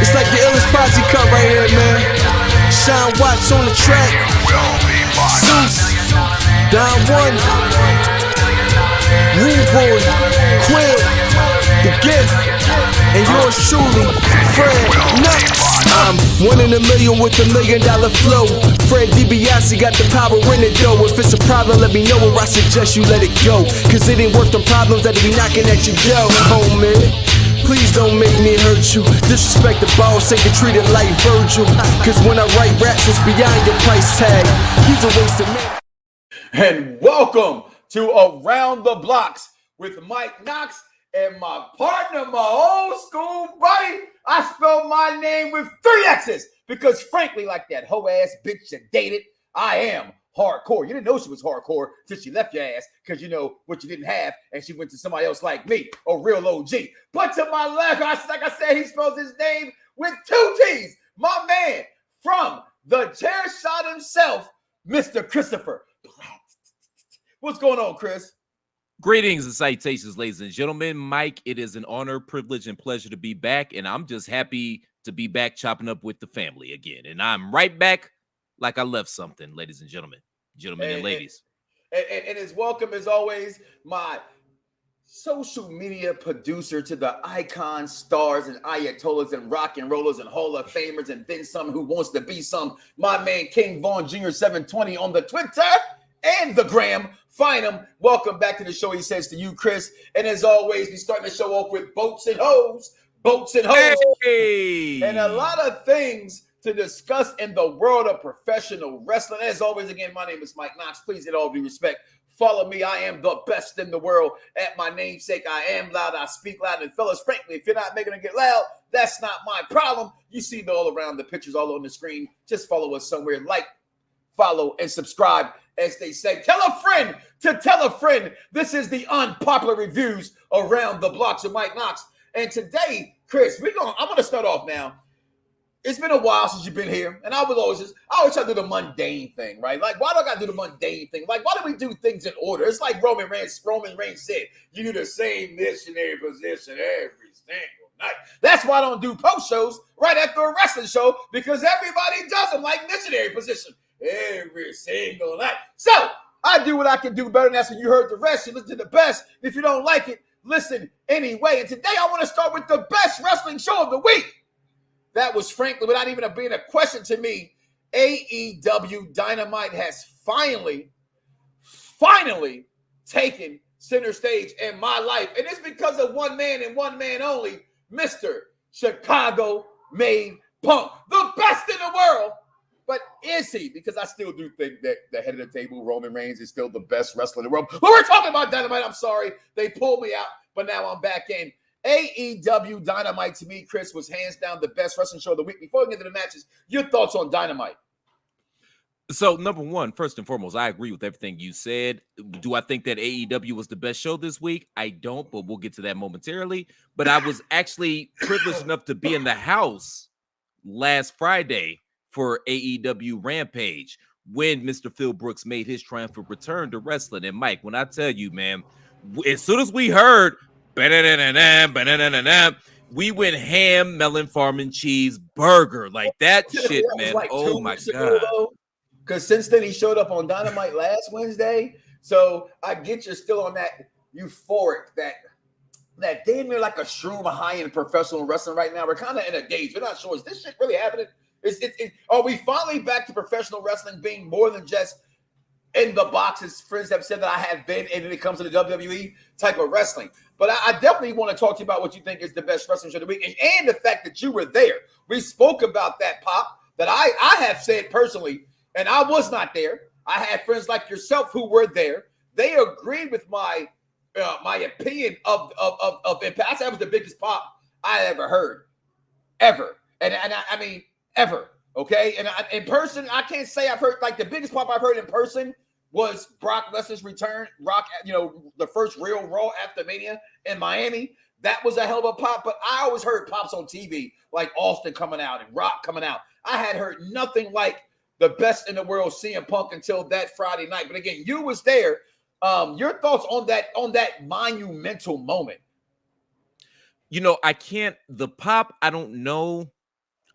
It's like the illest posse cut right here, man. Sean Watts on the track. Zeus, Don One, Rude Boy, Quill, The Gift, and yours truly, Fred Knoxxx. I'm 1 in a million with $1 million flow. Fred DiBiase got the power in it though. If it's a problem, let me know, or I suggest you let it go. Cause it ain't worth the problems that'll be knocking at your door, homie. Please don't make me hurt you. Disrespect the boss, ain't treated like Virgil. Cause when I write raps, it's beyond your price tag. He's a waste of man. And welcome to Around the Bloxxx with Mike Knoxxx and my partner, my old school buddy. I spelled my name with 3 X's because frankly, like that hoe ass bitch you dated, I am hardcore. You didn't know she was hardcore till she left your ass because you know what you didn't have and she went to somebody else like me, a real OG. But to my left, like I said, he spells his name with 2 T's. My man from the chair shot himself, Mr. Christopher. What's going on, Chris? Greetings and citations, ladies and gentlemen. Mike, it is an honor, privilege, and pleasure to be back. And I'm just happy to be back chopping up with the family again. And I'm right back like I left something, ladies and gentlemen. Gentlemen and ladies. And as welcome as always, my social media producer to the icon stars and ayatollahs and rock and rollers and Hall of Famers and then some who wants to be some, my man King Vaughn Jr. 720 on the Twitter and the gram. Find him. Welcome back to the show, he says to you, Chris. And as always, we starting the show off with boats and hoes. Hey. And a lot of things to discuss in the world of professional wrestling. As always, again, my name is Mike Knoxxx. Please, in all due respect, follow me. I am the best in the world at my namesake. I am loud. I speak loud. And fellas, frankly, if you're not making it get loud, that's not my problem. You see it all around the pictures all on the screen. Just follow us somewhere. Like, follow, and subscribe. As they say, tell a friend to tell a friend. This is the unpopular reviews Around the Bloxxx with Mike Knoxxx. And today, Chris, I'm going to start off now. It's been a while since you've been here, and I always try to do the mundane thing, right? Like, why do I got to do the mundane thing? Like, why do we do things in order? It's like Roman Reigns said, you do the same missionary position every single night. That's why I don't do post shows right after a wrestling show, because everybody does them like missionary position every single night. So I do what I can do better, and that's when you heard the rest. You listen to the best. If you don't like it, listen anyway. And today I want to start with the best wrestling show of the week. That was, frankly, without even being a question to me, AEW Dynamite has finally taken center stage in my life. And it's because of one man and one man only, Mr. Chicago-made Punk, the best in the world. But is he? Because I still do think that the head of the table, Roman Reigns, is still the best wrestler in the world. But we're talking about Dynamite. I'm sorry. They pulled me out, but now I'm back in. AEW Dynamite, to me, Chris, was hands down the best wrestling show of the week. Before we get into the matches, your thoughts on Dynamite? So, number one, first and foremost, I agree with everything you said. Do I think that AEW was the best show this week? I don't, but we'll get to that momentarily. But I was actually privileged enough to be in the house last Friday for AEW Rampage when Mr. Phil Brooks made his triumphant return to wrestling. And Mike, when I tell you, man, as soon as we heard we went ham, melon farm and cheese burger. Like that shit, man. Like oh my God. Because since then he showed up on Dynamite last Wednesday. So I get you're still on that euphoric, that damn near like a shroom high in professional wrestling right now. We're kind of in a daze. We're not sure. Is this shit really happening? Are we finally back to professional wrestling being more than just in the box, as friends have said that I have been, and when it comes to the WWE type of wrestling? But I definitely want to talk to you about what you think is the best wrestling show of the week, and the fact that you were there. We spoke about that, Pop, that I have said personally, and I was not there. I had friends like yourself who were there. They agreed with my opinion of Impact. I said that was the biggest pop I ever heard, ever. And I mean, ever. Okay. And in person, I can't say I've heard, like, the biggest pop I've heard in person was Brock Lesnar's return. The first real Raw after Mania in Miami. That was a hell of a pop. But I always heard pops on TV, like Austin coming out and Rock coming out. I had heard nothing like the best in the world CM Punk until that Friday night. But again, you was there. Your thoughts on that monumental moment? The pop, I don't know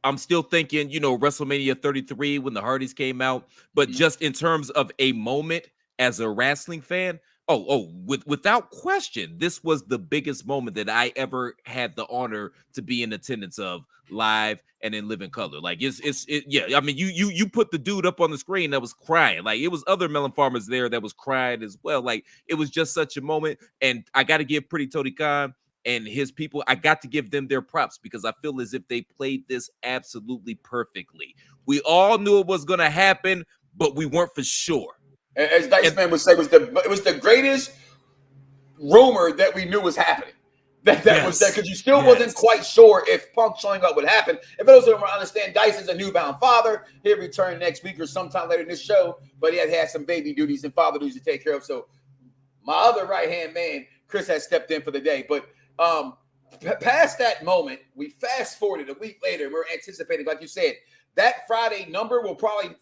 I'm still thinking, WrestleMania 33 when the Hardys came out, but just in terms of a moment as a wrestling fan, without question, this was the biggest moment that I ever had the honor to be in attendance of live and in living color. Like I mean, you put the dude up on the screen that was crying. Like it was other melon farmers there that was crying as well. Like it was just such a moment. And I got to give Pretty Tony Khan and his people, I got to give them their props because I feel as if they played this absolutely perfectly. We all knew it was going to happen, but we weren't for sure. As Dice Man would say, it was the greatest rumor that we knew was happening. That was that because you still wasn't quite sure if Punk showing up would happen. And for those who don't understand, Dice is a newbound father. He'll return next week or sometime later in this show, but he had some baby duties and father duties to take care of. So my other right-hand man, Chris, has stepped in for the day. But past that moment, we fast forwarded a week later. We're anticipating, like you said, that Friday number will probably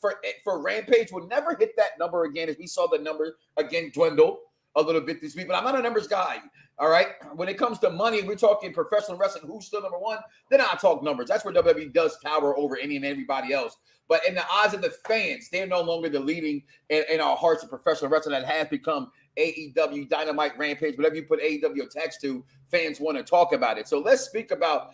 for Rampage will never hit that number again, as we saw the number again dwindle a little bit this week. But I'm not a numbers guy. All right. When it comes to money, we're talking professional wrestling. Who's still number one? Then I talk numbers. That's where WWE does tower over any and everybody else. But in the eyes of the fans, they're no longer the leading in our hearts of professional wrestling that has become AEW, Dynamite, Rampage, whatever you put AEW attached to, fans want to talk about it. So let's speak about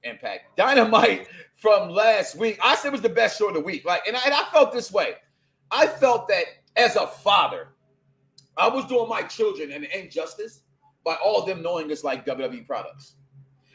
Impact. Dynamite from last week. I said it was the best show of the week. And I felt this way. I felt that as a father, I was doing my children an injustice by all of them knowing it's like WWE products.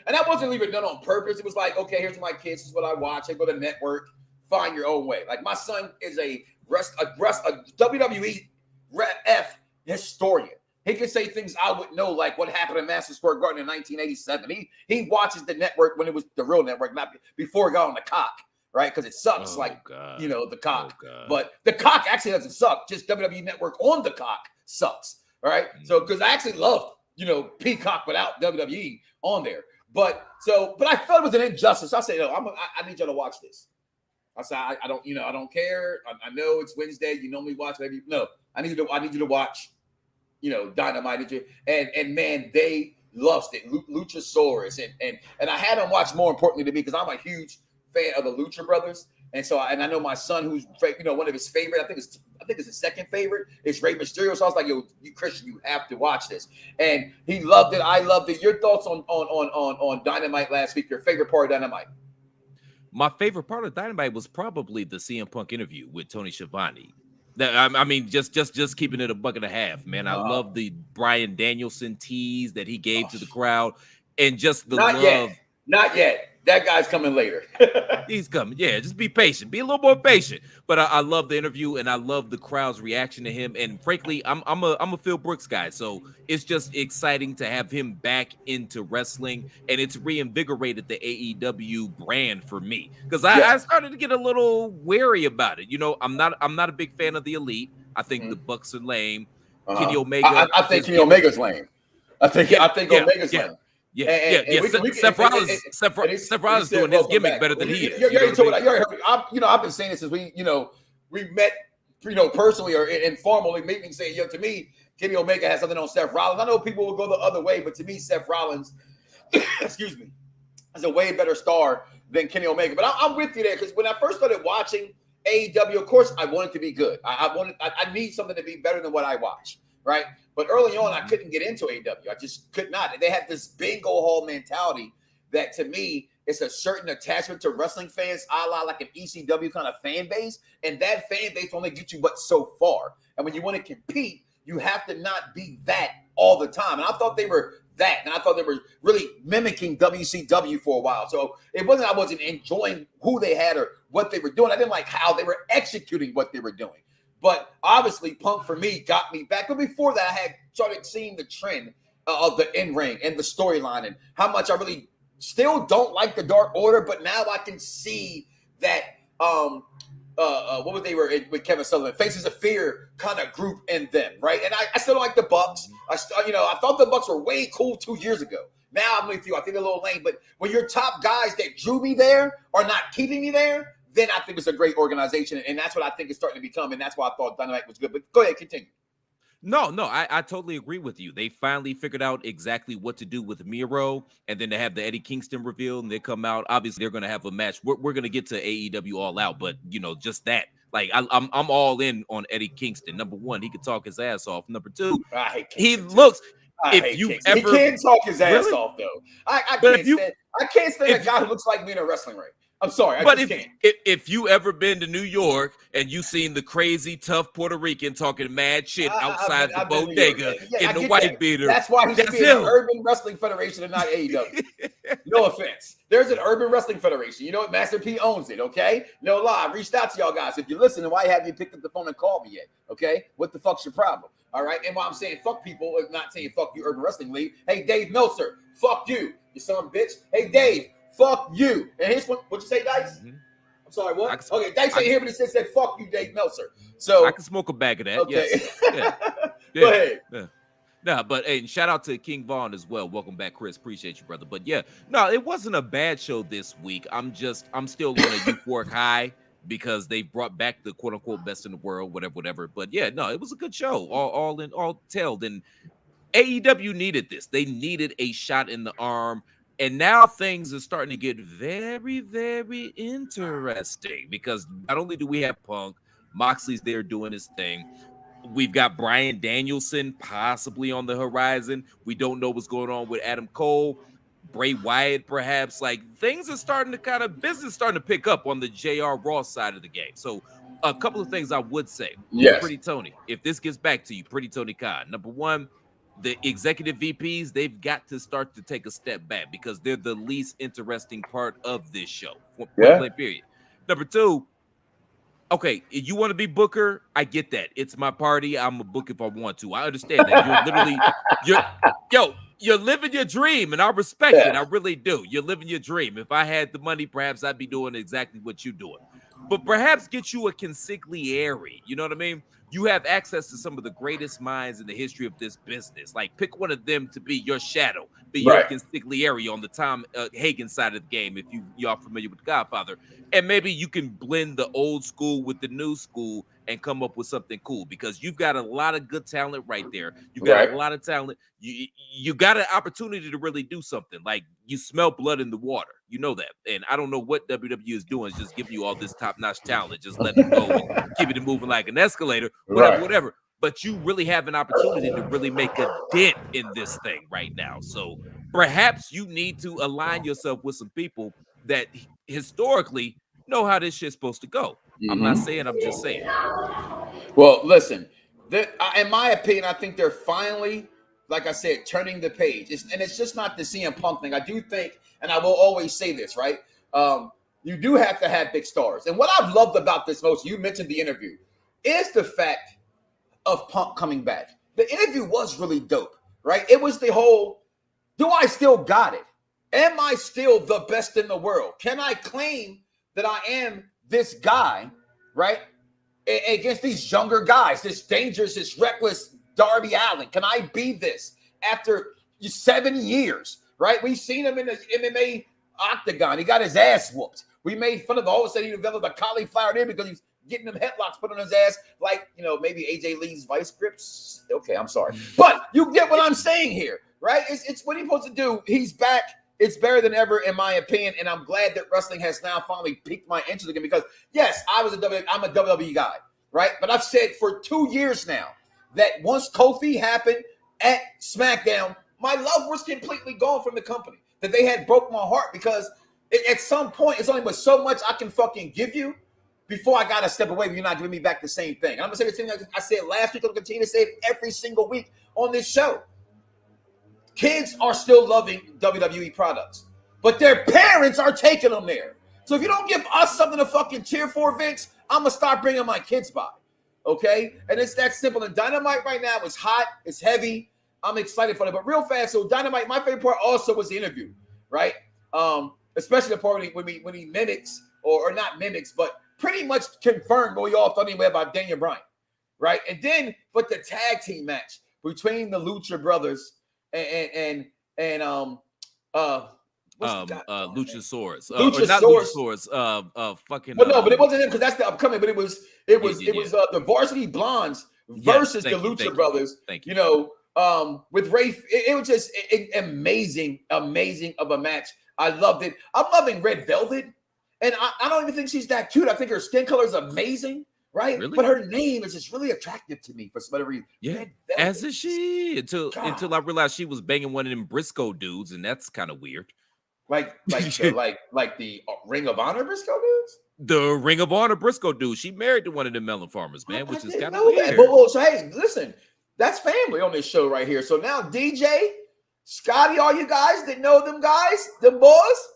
And that wasn't even done on purpose. It was like, okay, here's my kids. This is what I watch. I go to the network. Find your own way. Like my son is a WWE ref historian. He can say things I wouldn't know, like what happened in Madison Square Garden in 1987. He watches the network when it was the real network, not before it got on the cock, right? Because it sucks, the cock. But the cock actually doesn't suck. Just WWE Network on the cock sucks, right? So because I actually loved, Peacock without WWE on there. But I felt it was an injustice. I said, no, I need y'all to watch this. I said, I don't care. I know it's Wednesday. You normally watch maybe. No, I need you to watch. Dynamite, and man, they lost it. Luchasaurus, and I had them watch more importantly to me because I'm a huge fan of the Lucha Brothers, and so I know my son, who's one of his favorite, I think it's his second favorite, is Rey Mysterio. So I was like, yo, you Christian, you have to watch this, and he loved it. I loved it. Your thoughts on Dynamite last week? Your favorite part of Dynamite? My favorite part of Dynamite was probably the CM Punk interview with Tony Schiavone. I mean, just keeping it a buck and a half, man. I love the Bryan Danielson tease that he gave to the crowd, and just the love. Not yet. That guy's coming later. He's coming. Yeah, just be patient. Be a little more patient. But I love the interview, and I love the crowd's reaction to him. And frankly, I'm a Phil Brooks guy, so it's just exciting to have him back into wrestling, and it's reinvigorated the AEW brand for me because I started to get a little wary about it. I'm not a big fan of the Elite. I think the Bucks are lame. Kenny Omega. I think Kenny Omega's lame. I think Omega's lame. Seth Rollins doing his gimmick better than he is. I've been saying this since we met, personally or informally meeting, saying, to me, Kenny Omega has something on Seth Rollins. I know people will go the other way, but to me, Seth Rollins, excuse me, is a way better star than Kenny Omega. But I'm with you there because when I first started watching AEW, of course, I wanted to be good. I need something to be better than what I watch, right? But early on, I couldn't get into AEW. I just could not. They had this bingo hall mentality that, to me, it's a certain attachment to wrestling fans, a la like an ECW kind of fan base. And that fan base only gets you but so far. And when you want to compete, you have to not be that all the time. And I thought they were that. And I thought they were really mimicking WCW for a while. So it wasn't I wasn't enjoying who they had or what they were doing. I didn't like how they were executing what they were doing. But obviously, Punk, for me, got me back. But before that, I had started seeing the trend of the in-ring and the storyline and how much I really still don't like the Dark Order. But now I can see that, what was they were with Kevin Sullivan, Faces of Fear kind of group in them, right? And I still don't like the Bucks. I thought the Bucks were way cool 2 years ago. Now I'm with you. I think they're a little lame. But when your top guys that drew me there are not keeping me there, then I think it's a great organization, and that's what I think it's starting to become, and that's why I thought Dynamite was good. But go ahead, continue. No, I totally agree with you. They finally figured out exactly what to do with Miro, and then they have the Eddie Kingston reveal, and they come out. Obviously, they're going to have a match. We're going to get to AEW All Out, but just that. Like I'm all in on Eddie Kingston. Number one, he could talk his ass off. Number two, I hate he Kingston. looks. I If hate you've Kingston. ever He can talk his ass Really? off though. I But can't if you- stand. I can't stand a if- guy who looks like me in a wrestling ring. I'm sorry, I But just if, can't. if you ever been to New York and you seen the crazy tough Puerto Rican talking mad shit outside I've the been to New York. bodega Yeah, I in the get white that. beater, That's why he should that's be in him. the Urban Wrestling Federation and not AEW. No offense. There's an Urban Wrestling Federation. You know what? Master P owns it, okay? No lie. I reached out to y'all guys. If you're listening, why haven't you picked up the phone and called me yet? Okay? What the fuck's your problem? All right? And while I'm saying fuck people, I'm not saying fuck you, Urban Wrestling League. Hey, Dave Meltzer, fuck you. You son of a bitch. Hey, Dave, fuck you. And here's what'd you say, Dice? Mhm. I'm sorry, what? I can- Okay, Dice I ain't here, but he said fuck you, Dave Meltzer. So, I can smoke a bag of that. okay. Yes. Yeah. Go ahead. No, but hey, shout out to King Vaughn as well. Welcome back, Chris. Appreciate you, brother. But yeah, no, it wasn't a bad show this week. I'm still on a euphoric high because they brought back the quote unquote best in the world, whatever. But yeah, no, it was a good show. All told. And AEW needed this. They needed a shot in the arm. And now things are starting to get very, very interesting because not only do we have Punk, Moxley's there doing his thing. We've got Bryan Danielson possibly on the horizon. We don't know what's going on with Adam Cole, Bray Wyatt, perhaps. Like things are starting to business starting to pick up on the JR Ross side of the game. So a couple of things I would say. Yes. Pretty Tony, if this gets back to you, Pretty Tony Khan. Number one, the executive VPs, they've got to start to take a step back because they're the least interesting part of this show. Point blank, period. Number two, okay, you want to be Booker? I get that. It's my party. I'm a book if I want to. I understand that. You're literally, you're living your dream, and I respect it. I really do. You're living your dream. If I had the money, perhaps I'd be doing exactly what you're doing. But perhaps get you a consigliere. You know what I mean? You have access to some of the greatest minds in the history of this business. Like, pick one of them to be your shadow, be your consigliere on the Tom Hagen side of the game, if y'all familiar with Godfather. And maybe you can blend the old school with the new school and come up with something cool because you've got a lot of good talent right there. You've got a lot of talent. You got an opportunity to really do something. Like, you smell blood in the water. You know that. And I don't know what WWE is doing. It's just giving you all this top-notch talent. Just let it go and keep it moving like an escalator, whatever. But you really have an opportunity to really make a dent in this thing right now. So perhaps you need to align yourself with some people that historically know how this shit's supposed to go. I'm not saying, I'm just saying. Well, listen, in my opinion, I think they're finally, like I said, turning the page. It's just not the CM Punk thing. I do think, and I will always say this, right? You do have to have big stars. And what I've loved about this most, you mentioned the interview, is the fact of Punk coming back. The interview was really dope, right? It was the whole, do I still got it? Am I still the best in the world? Can I claim that I am this guy, right? Against these younger guys, this dangerous, this reckless Darby Allin. Can I be this after 7 years, right? We've seen him in the MMA octagon. He got his ass whooped. We made fun of all of a sudden he developed a cauliflower there because he's getting them headlocks put on his ass like, maybe AJ Lee's vice grips. Okay, I'm sorry. But you get what I'm saying here, right? It's what he's supposed to do. He's back. It's better than ever, in my opinion, and I'm glad that wrestling has now finally piqued my interest again because, yes, I'm a WWE guy, right? But I've said for 2 years now that once Kofi happened at SmackDown, my love was completely gone from the company, that they had broke my heart because at some point, it's only but so much I can fucking give you before I got to step away if you're not giving me back the same thing. And I'm going to say the same thing I said last week. I'm going to continue to say it every single week on this show. Kids are still loving WWE products, but their parents are taking them there. So if you don't give us something to fucking cheer for, Vince, I'm going to start bringing my kids by. Okay? And it's that simple. And Dynamite right now is hot. It's heavy. I'm excited for it. But real fast, so Dynamite, my favorite part also was the interview, right? Especially the part when he mimics, or not mimics, but pretty much confirmed what we all thought anyway about Daniel Bryan, right? And then, but the tag team match between the Lucha brothers and Luchasaurus. Fucking. But no, but it wasn't him because that's the upcoming. But it was the Varsity Blondes versus the thank you, Lucha thank you. Brothers. Thank You know, with Rafe, it was just amazing of a match. I loved it. I'm loving Red Velvet, and I don't even think she's that cute. I think her skin color is amazing, right? Really? But her name is just really attractive to me for some other reason. Yeah, Red Velvet. as is she until I realized she was banging one of them Briscoe dudes, and that's kind of weird. Like the Ring of Honor Briscoe dudes. The Ring of Honor Briscoe dude. She married to one of the melon farmers, man, which is kind of That. weird. But so hey, listen, that's family on this show right here. So now DJ, Scotty, all you guys that know them guys, them boys,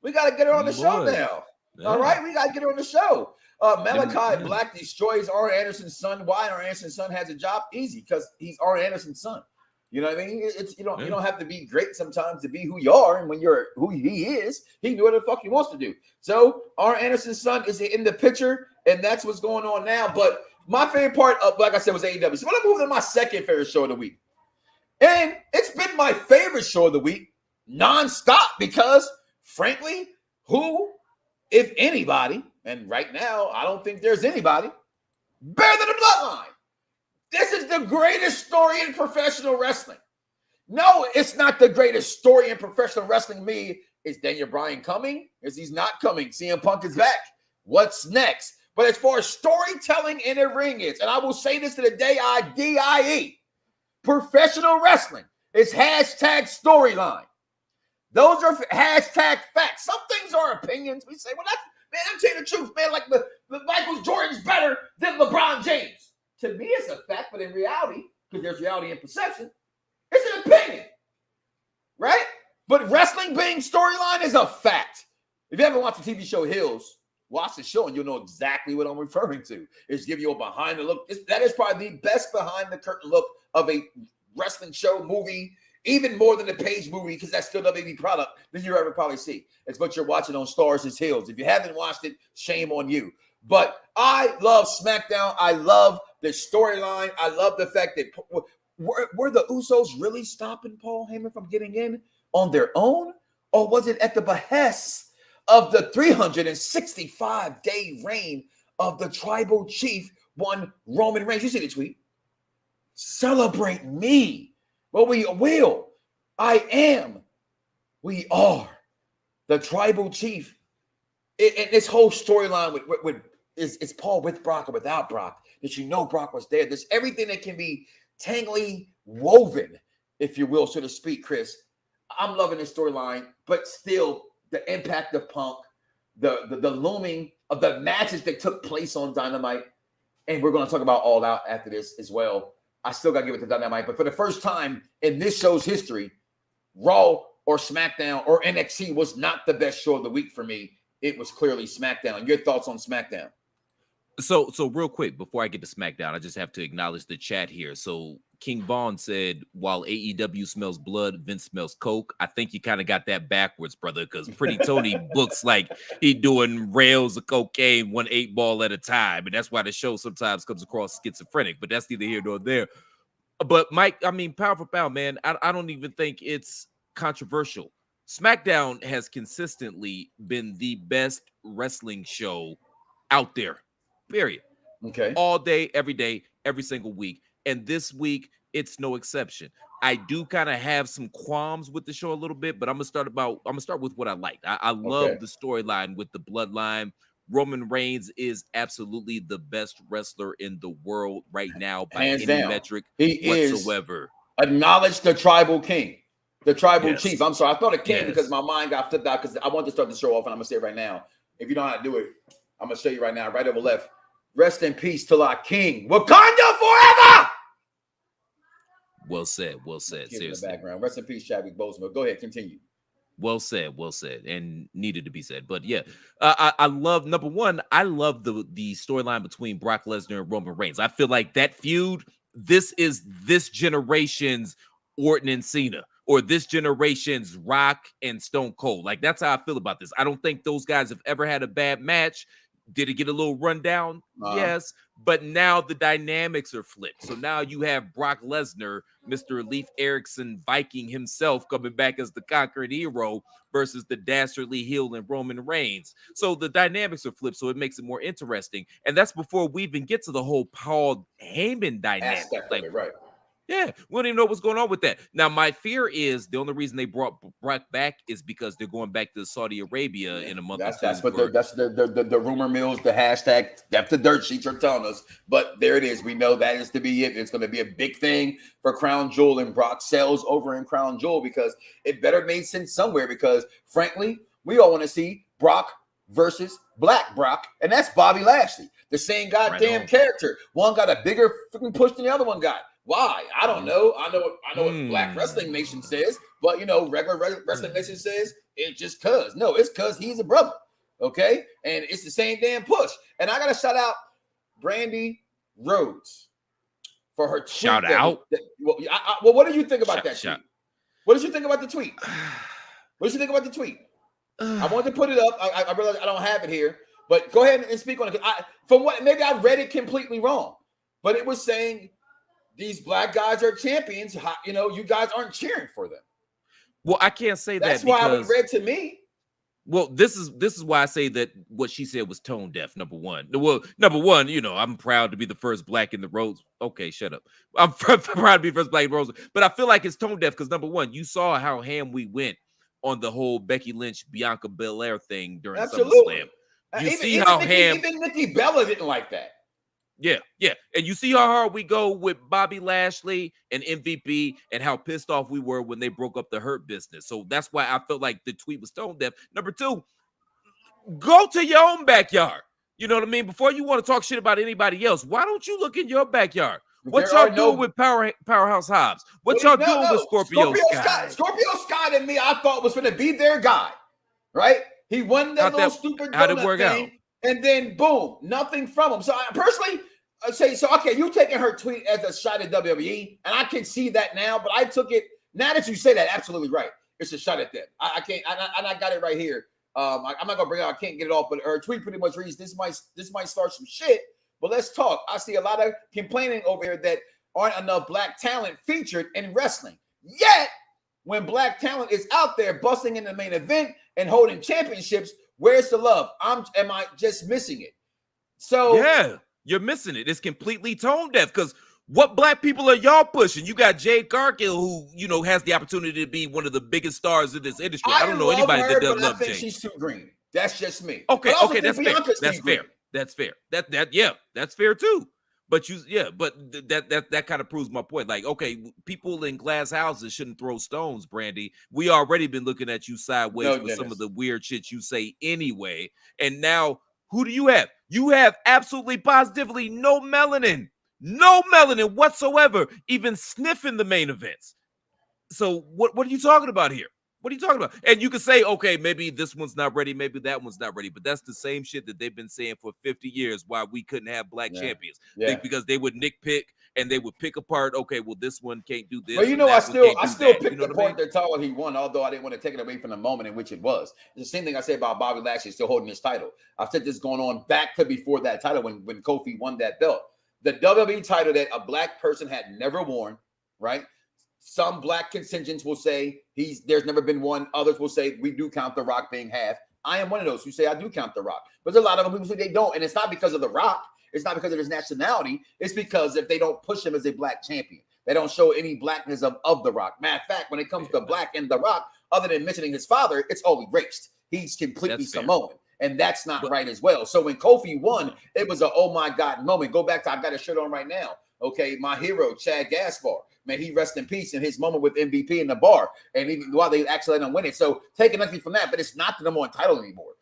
we got to get her on the show now. Yeah. All right, we got to get her on the show. Malachi Black destroys Arn Anderson's son. Why Arn Anderson's son has a job? Easy, because he's Arn Anderson's son. You know what I mean? It's you don't have to be great sometimes to be who you are, and when you're who he is, he can do whatever the fuck he wants to do. So Arn Anderson's son is in the picture, and that's what's going on now. But my favorite part of, like I said, was AEW. So I'm gonna move to my second favorite show of the week, and it's been my favorite show of the week nonstop because, frankly, who, if anybody, and right now I don't think there's anybody better than the Bloodline. This is the greatest story in professional wrestling. No, it's not the greatest story in professional wrestling to me. Is Daniel Bryan coming? Is he's not coming? CM Punk is back. What's next? But as far as storytelling in a ring is, and I will say this to the day I die, professional wrestling is hashtag storyline. Those are hashtag facts. Some things are opinions. We say, well, I'm telling you the truth, man. Like the Michael Jordan's better than LeBron James. To me, it's a fact, but in reality, because there's reality and perception, it's an opinion, right? But wrestling being storyline is a fact. If you ever watched the TV show Hills, watch the show and you'll know exactly what I'm referring to. It's give you a behind the look. That is probably the best behind the curtain look of a wrestling show, movie, even more than the Paige movie, because that's still WWE product than you ever probably see. It's what you're watching on Stars is Hills. If you haven't watched it, shame on you. But I love SmackDown. I love the storyline. I love the fact that were the Usos really stopping Paul Heyman from getting in on their own? Or was it at the behest of the 365-day reign of the tribal chief, one Roman Reigns? You see the tweet? Celebrate me. Well, we will. I am. We are. The tribal chief. And this whole storyline with is Paul with Brock or without Brock? Did you know Brock was there? There's everything that can be tangly woven, if you will, so to speak, Chris. I'm loving this storyline, but still the impact of Punk, the looming of the matches that took place on Dynamite, and we're going to talk about All Out after this as well. I still got to give it to Dynamite, but for the first time in this show's history, Raw or SmackDown or NXT was not the best show of the week for me. It was clearly SmackDown. Your thoughts on SmackDown? So real quick, before I get to SmackDown, I just have to acknowledge the chat here. So King Vaughn said, while AEW smells blood, Vince smells coke. I think you kind of got that backwards, brother, because Pretty Tony looks like he doing rails of cocaine, 1 8-ball at a time. And that's why the show sometimes comes across schizophrenic, but that's neither here nor there. But Mike, I mean, pound for pound, man, I don't even think it's controversial. SmackDown has consistently been the best wrestling show out there, period. Okay. All day, every single week. And this week, it's no exception. I do kind of have some qualms with the show a little bit, but I'm gonna start with what I liked. I love the storyline with the bloodline. Roman Reigns is absolutely the best wrestler in the world right now by Hands any down. metric He whatsoever. Acknowledge the tribal king. The tribal chief. I'm sorry. I thought it came because my mind got flipped out because I wanted to start the show off, and I'm going to say it right now. If you know how to do it, I'm going to show you right now, right over left. Rest in peace to our king. Wakanda forever! Well said. Seriously. In the background. Rest in peace, Chadwick Boseman. Go ahead, continue. Well said, and needed to be said. But yeah, I love, number one, I love the storyline between Brock Lesnar and Roman Reigns. I feel like that feud, this is this generation's Orton and Cena, or this generation's Rock and Stone Cold. Like, that's how I feel about this. I don't think those guys have ever had a bad match. Did it get a little rundown? Yes, but now the dynamics are flipped. So now you have Brock Lesnar, Mr. Leif Erikson, Viking himself, coming back as the conquered hero versus the dastardly heel and Roman Reigns. So the dynamics are flipped, so it makes it more interesting. And that's before we even get to the whole Paul Heyman dynamic. Aspect of it, right? Yeah, we don't even know what's going on with that. Now, my fear is the only reason they brought Brock back is because they're going back to Saudi Arabia in a month. That's what the rumor mills, the hashtag, that's the dirt sheets are telling us. But there it is. We know that is to be it. It's going to be a big thing for Crown Jewel, and Brock sells over in Crown Jewel because it better made sense somewhere. Because frankly, we all want to see Brock versus Black Brock, and that's Bobby Lashley, the same goddamn character. One got a bigger freaking push than the other one got. Why? I don't know. I know what Black Wrestling Nation says, but regular Wrestling Nation says it's just cuz. No, it's cuz he's a brother. Okay? And it's the same damn push. And I gotta shout out Brandy Rhodes for her tweet. Shout out. Well, what do you think about that tweet? What did you think about the tweet? What did you think about the tweet? I wanted to put it up. I realize I don't have it here, but go ahead and speak on it. Maybe I read it completely wrong, but it was saying these Black guys are champions. You guys aren't cheering for them. Well, I can't say that. That's why it read to me. Well, this is why I say that what she said was tone deaf. Number one. Well, number one, I'm proud to be the first Black in the Rose. Okay, shut up. I'm proud to be the first Black in the Rose. But I feel like it's tone deaf because number one, you saw how ham we went on the whole Becky Lynch, Bianca Belair thing during SummerSlam. Even Nikki Bella didn't like that. Yeah. And you see how hard we go with Bobby Lashley and MVP and how pissed off we were when they broke up the Hurt Business. So that's why I felt like the tweet was tone deaf. Number two, go to your own backyard. You know what I mean? Before you want to talk shit about anybody else, why don't you look in your backyard? What y'all doing with Powerhouse Hobbs? What y'all doing with Scorpio Sky? Scorpio Sky and me, I thought was going to be their guy, right? He won that little stupid donut thing, and then boom, nothing from him. So I personally say, okay, you taking her tweet as a shot at WWE, and I can see that now, but I took it, now that you say that, absolutely right. It's a shot at them. I can't, and I got it right here. I'm not going to bring it out, I can't get it off, but her tweet pretty much reads, this might start some shit, but let's talk. I see a lot of complaining over here that aren't enough Black talent featured in wrestling. Yet, when Black talent is out there busting in the main event and holding championships, where's the love? Am I just missing it? So yeah, you're missing it. It's completely tone deaf because what Black people are y'all pushing? You got Jade Cargill, who has the opportunity to be one of the biggest stars in this industry. I don't know anybody that doesn't love Jade. I think she's too green. That's just me. Okay, that's fair. That's fair. That's fair too. But that kind of proves my point. Like, okay, people in glass houses shouldn't throw stones, Brandy. We already been looking at you sideways with some of the weird shit you say anyway. And now, who do you have? You have absolutely positively no melanin whatsoever, even sniffing the main events. So what are you talking about here? What are you talking about? And you can say, okay, maybe this one's not ready, maybe that one's not ready, but that's the same shit that they've been saying for 50 years why we couldn't have Black champions. Because they would nitpick and they would pick apart, okay, well, this one can't do this. But I still picked the point that Tyler he won, although I didn't want to take it away from the moment in which it was. It's the same thing I say about Bobby Lashley still holding his title. I've said this going on back to before that title when Kofi won that belt. The WWE title that a Black person had never worn, right? Some Black contingents will say there's never been one. Others will say we do count The Rock being half. I am one of those who say I do count The Rock. But there's a lot of them who say they don't. And it's not because of The Rock. It's not because of his nationality. It's because if they don't push him as a Black champion, they don't show any Blackness of The Rock. Matter of fact, when it comes to Black and The Rock, other than mentioning his father, it's all erased. He's completely Samoan. And that's not right as well. So when Kofi won, it was a oh my God moment. Go back to, I've got a shirt on right now. Okay, my hero, Chad Gaspar. Man, he rest in peace in his moment with MVP in the bar. And even while they actually let him win it. So taking nothing from that, but it's not the number one title anymore.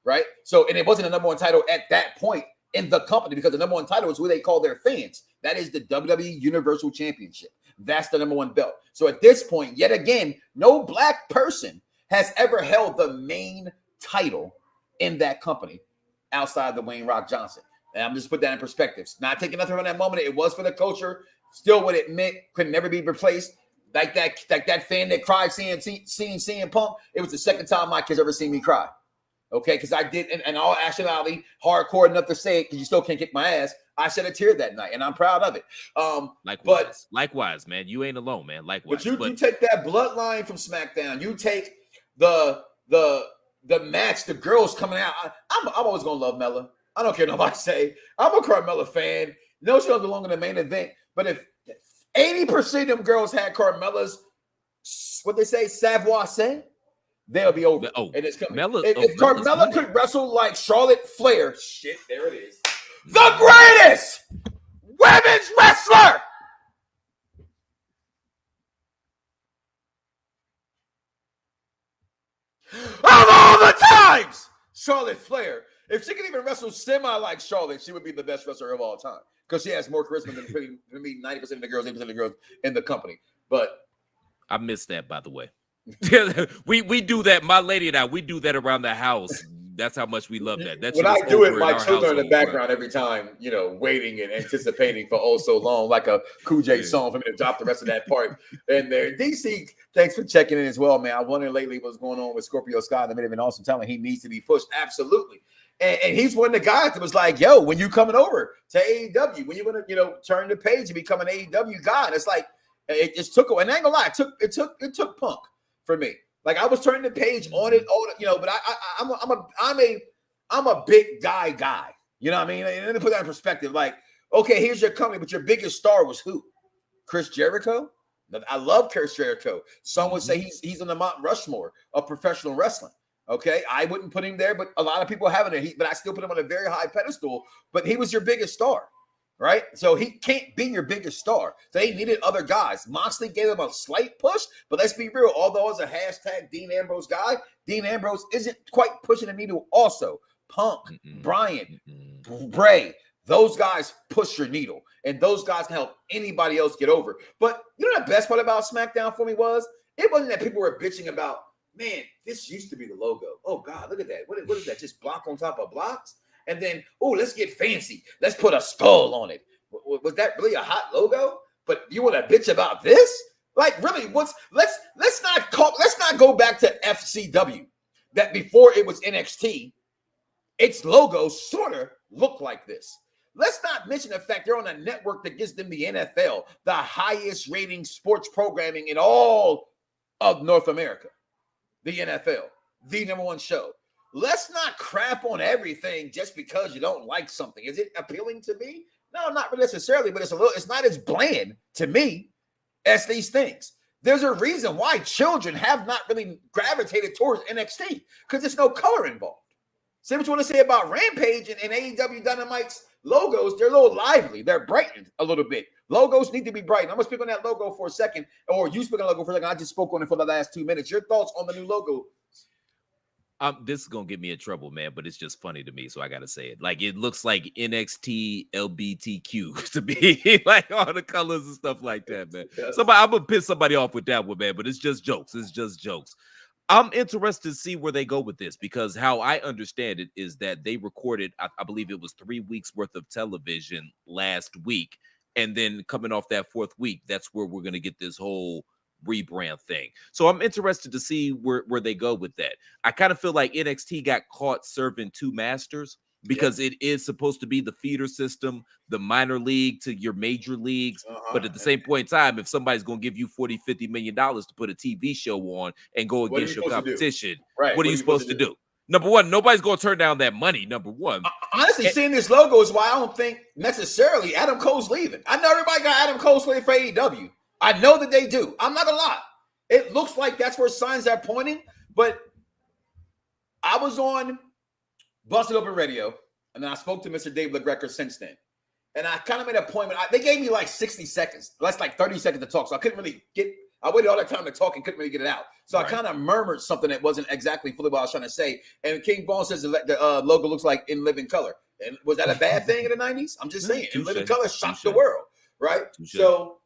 Right? So, and it wasn't the number one title at that point in the company because the number one title is who they call their fans. That is the WWE Universal Championship. That's the number one belt. So at this point, yet again, no Black person has ever held the main title in that company outside the Wayne Rock Johnson. And I'm just put that in perspective. Not taking nothing from that moment. It was for the culture. Still what it meant could never be replaced. Like that fan that cried seeing CM Punk. It was the second time my kids ever seen me cry. Okay, because I did, in all actuality, hardcore enough to say it, because you still can't kick my ass. I shed a tear that night, and I'm proud of it. Likewise, man. You ain't alone, man. Likewise. But you take that bloodline from SmackDown. You take the match, the girls coming out. I'm always gonna love Mella. I don't care what nobody say. I'm a Carmella fan. No, she doesn't belong in the main event. But if 80% of them girls had Carmella's, what they say, savoir-faire, they'll be over. Oh, and it's coming. Mella, if Carmella could wrestle like Charlotte Flair, shit, there it is. The greatest women's wrestler of all the times, Charlotte Flair. If she could even wrestle semi like Charlotte, she would be the best wrestler of all time because she has more charisma than me, 90% of the girls, 80% of the girls in the company. But I missed that, by the way. we do that. My lady and I, we do that around the house. That's how much we love that. That's when I do it, my children are in the background every time, waiting and anticipating for oh so long, like a Cool J song for me to drop the rest of that part in there. DC, thanks for checking in as well, man. I wonder lately what's going on with Scorpio Sky in the middle of an awesome talent. He needs to be pushed. Absolutely. And he's one of the guys that was like, yo, when you coming over to AEW, when you want to, turn the page and become an AEW guy. And it's like, it just took, and I ain't gonna lie, it took Punk for me. Like I was turning the page on it, but I'm a big guy. You know what I mean? And let me put that in perspective. Like, okay, here's your company, but your biggest star was who? Chris Jericho? I love Chris Jericho. Some would say he's on the Mount Rushmore of professional wrestling. Okay, I wouldn't put him there, but a lot of people have it. But I still put him on a very high pedestal. But he was your biggest star, right? So he can't be your biggest star. They needed other guys. Moxley gave them a slight push, but let's be real. Although as a hashtag Dean Ambrose guy, Dean Ambrose isn't quite pushing the needle. Also, Punk, Bryan, Bray, those guys push your needle, and those guys can help anybody else get over. But you know the best part about SmackDown for me was it wasn't that people were bitching about. Man, this used to be the logo. Oh, God, look at that. What is that? Just block on top of blocks? And then, let's get fancy. Let's put a skull on it. Was that really a hot logo? But you want to bitch about this? Like, really, let's not go back to FCW. That before it was NXT, its logo sort of looked like this. Let's not mention the fact they're on a network that gives them the NFL, the highest rating sports programming in all of North America. The NFL, the number one show. Let's not crap on everything just because you don't like something. Is it appealing to me? No, not really necessarily, but it's not as bland to me as these things. There's a reason why children have not really gravitated towards NXT because there's no color involved. Say what you want to say about Rampage and AEW Dynamite's logos. They're a little lively. They're brightened a little bit. Logos need to be brightened. I'm going to speak on that logo for a second, or you speak on the logo for a second. I just spoke on it for the last 2 minutes. Your thoughts on the new logo? This is going to get me in trouble, man, but it's just funny to me, so I got to say it. Like, it looks like NXT LBTQ to me, like all the colors and stuff like that, man. Yes. I'm going to piss somebody off with that one, man, but it's just jokes. It's just jokes. I'm interested to see where they go with this because how I understand it is that they recorded, I believe it was 3 weeks worth of television last week. And then coming off that 4th week, that's where we're going to get this whole rebrand thing. So I'm interested to see where they go with that. I kind of feel like NXT got caught serving two masters because it is supposed to be the feeder system, the minor league to your major leagues. But at the same point in time, if somebody's going to give you $40-50 million to put a TV show on and go against your competition, what are you supposed to do? Number one, nobody's going to turn down that money, number one. Honestly, seeing this logo is why I don't think necessarily Adam Cole's leaving. I know everybody got Adam Cole slated for AEW. I know that they do. I'm not going to lie. It looks like that's where signs are pointing. But I was on Busted Open Radio, and then I spoke to Mr. Dave LaGreca since then. And I kind of made an appointment. They gave me like 60 seconds. That's like 30 seconds to talk. So I couldn't really I waited all that time to talk and couldn't really get it out. So I kind of murmured something that wasn't exactly fully what I was trying to say. And King Vaughn says the logo looks like In Living Color. And was that a bad thing in the 90s? I'm just saying. In Living Color shocked the world, right? So,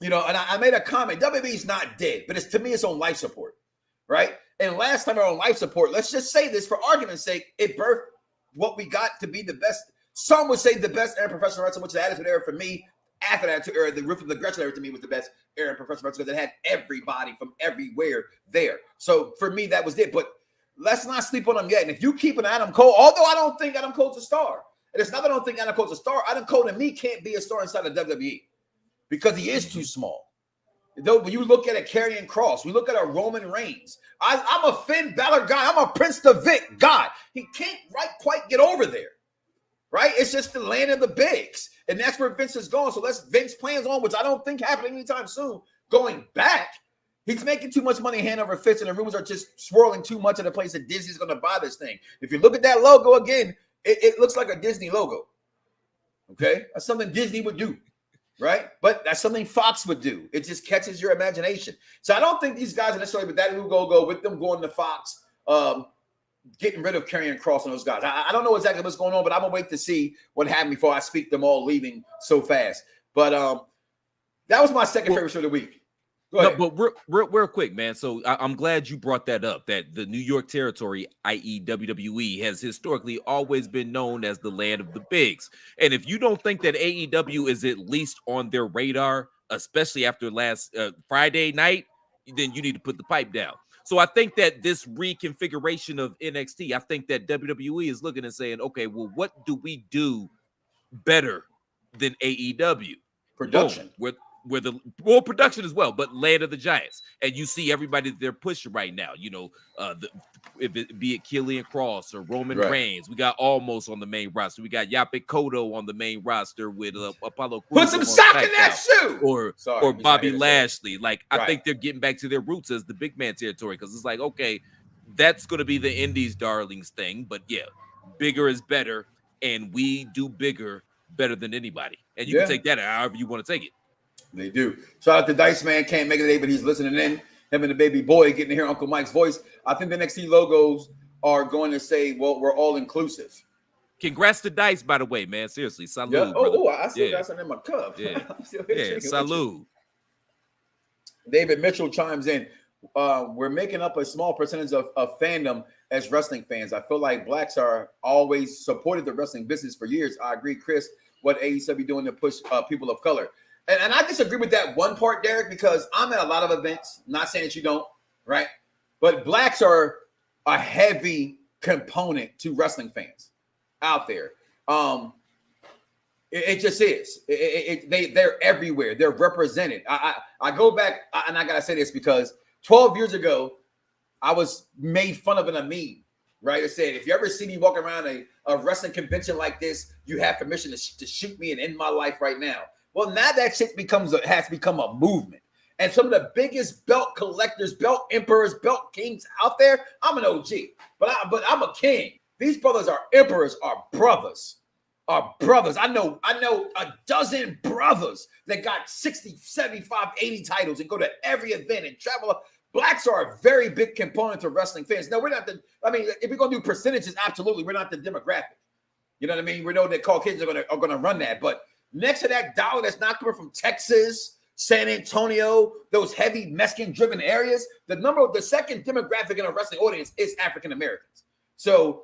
and I made a comment. WWE's not dead, but to me, it's on life support, right? And last time we were on life support, let's just say this for argument's sake, it birthed what we got to be the best. Some would say the best era in professional wrestling, which is the Attitude Era for me. After that era, the Ruthless Aggression Era to me was the best era in professional wrestling because it had everybody from everywhere there. So for me, that was it. But let's not sleep on him yet. And if you keep an Adam Cole, although I don't think Adam Cole's a star, and it's not that I don't think Adam Cole's a star, Adam Cole to me can't be a star inside of WWE because he is too small. Though when you look at a Karrion Kross, we look at a Roman Reigns. I'm a Finn Balor guy. I'm a Prince Devitt guy. He can't quite get over there, right? It's just the land of the bigs, and that's where Vince is going. So Vince plans on, which I don't think happening anytime soon, going back. He's making too much money hand over fist, and the rumors are just swirling too much in the place that Disney's going to buy this thing. If you look at that logo again, it looks like a Disney logo. Okay, that's something Disney would do. Right? But that's something Fox would do. It just catches your imagination. So I don't think these guys are necessarily with that new go with them going to Fox, getting rid of Karrion Kross and those guys. I don't know exactly what's going on, but I'm going to wait to see what happened before I speak them all leaving so fast. But that was my second favorite show of the week. Go ahead. No, but real quick, man. So I'm glad you brought that up, that the New York territory, i.e. WWE, has historically always been known as the land of the bigs. And if you don't think that AEW is at least on their radar, especially after last Friday night, then you need to put the pipe down. So I think that this reconfiguration of NXT, I think that WWE is looking and saying, okay, well, what do we do better than AEW? Production. With the well, production as well, but land of the giants, and you see everybody that they're pushing right now. You know, if it be it Karrion Kross or Roman Reigns, we got almost on the main roster. We got Yapik Kodo on the main roster with Apollo Crews. Put some sock in that shoe, or Bobby Lashley. Like I think they're getting back to their roots as the big man territory, because it's like, okay, that's going to be the Indies darlings thing, but yeah, bigger is better, and we do bigger better than anybody, and you can take that however you want to take it. They do. Shout out to Dice Man. Can't make it today, but he's listening in. Him and the baby boy getting to hear Uncle Mike's voice. I think the NXT logos are going to say, well, we're all inclusive. Congrats to Dice, by the way, man. Seriously. Salud. Oh, I still got something in my cup. Yeah. Salud. David Mitchell chimes in. We're making up a small percentage of fandom as wrestling fans. I feel like blacks are always supported the wrestling business for years. I agree, Chris, what AEW doing to push people of color. And I disagree with that one part, Derek, because I'm at a lot of events. Not saying that you don't, right? But blacks are a heavy component to wrestling fans out there. It just is. They're everywhere. They're represented. I go back, and I gotta say this because 12 years ago, I was made fun of in a meme, right? It said, if you ever see me walking around a wrestling convention like this, you have permission to shoot me and end my life right now. Well, now that shit has become a movement. And some of the biggest belt collectors, belt emperors, belt kings out there, I'm an OG, but I'm a king. These brothers are emperors, are brothers. I know a dozen brothers that got 60, 75, 80 titles and go to every event and travel. Blacks are a very big component to wrestling fans. No, we're not if we're going to do percentages, absolutely. We're not the demographic. You know what I mean? We know that Caucasians are going to run that, but next to that dollar that's not coming from Texas, San Antonio, those heavy Mexican-driven areas, the second demographic in a wrestling audience is African Americans. So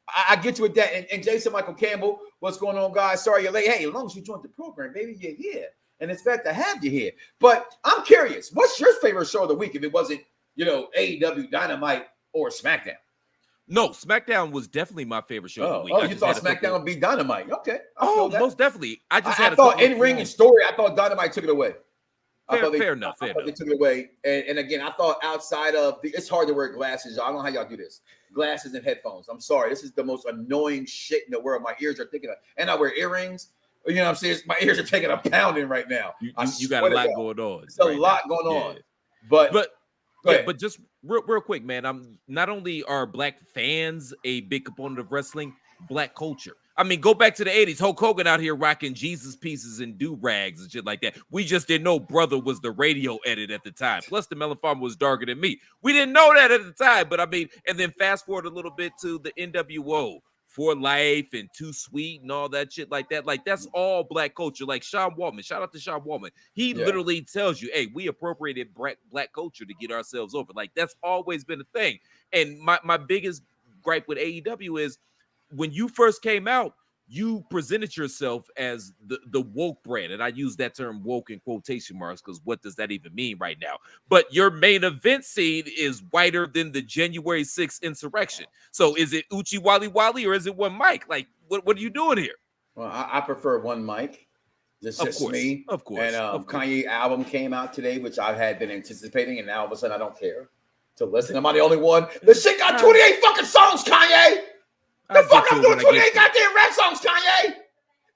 I get you with that. And Jason Michael Campbell, what's going on, guys? Sorry you're late. Hey, as long as you joined the program, baby, you're here. And it's glad to have you here. But I'm curious, what's your favorite show of the week if it wasn't, AEW, Dynamite, or SmackDown? No, SmackDown was definitely my favorite show of the week. Oh, you thought SmackDown would be Dynamite. Okay. Most definitely. I thought in ring and story, I thought Dynamite took it away. Fair enough. They took it away. And again, I thought outside of it's hard to wear glasses. I don't know how y'all do this. Glasses and headphones. I'm sorry. This is the most annoying shit in the world. My ears are thinking of, and I wear earrings. You know what I'm saying? My ears are taking a pounding right now. You got a lot going on. It's a lot going on. But just real quick, man. I'm not only are black fans a big component of wrestling, black culture. I mean, go back to the 80s. Hulk Hogan out here rocking Jesus pieces and do-rags and shit like that. We just didn't know Brother was the radio edit at the time. Plus, the Melon Farmer was darker than me. We didn't know that at the time. But, I mean, and then fast forward a little bit to the NWO, For Life and Too Sweet and all that shit like that. Like, that's all black culture. Like, Sean Waltman. Shout out to Sean Waltman. He literally tells you, hey, we appropriated black culture to get ourselves over. Like, that's always been a thing. And my biggest gripe with AEW is when you first came out, you presented yourself as the woke brand, and I use that term woke in quotation marks because what does that even mean right now? But your main event seed is whiter than the January 6th insurrection. So is it Uchi Wally Wally or is it one Mike? Like, what are you doing here? Well, I prefer one Mike. This is just me. Of course. And Kanye album came out today, which I had been anticipating, and now all of a sudden I don't care to listen. Am I the only one? The shit got 28 fucking songs, Kanye. The fuck I'm doing 28 goddamn rap songs, Kanye.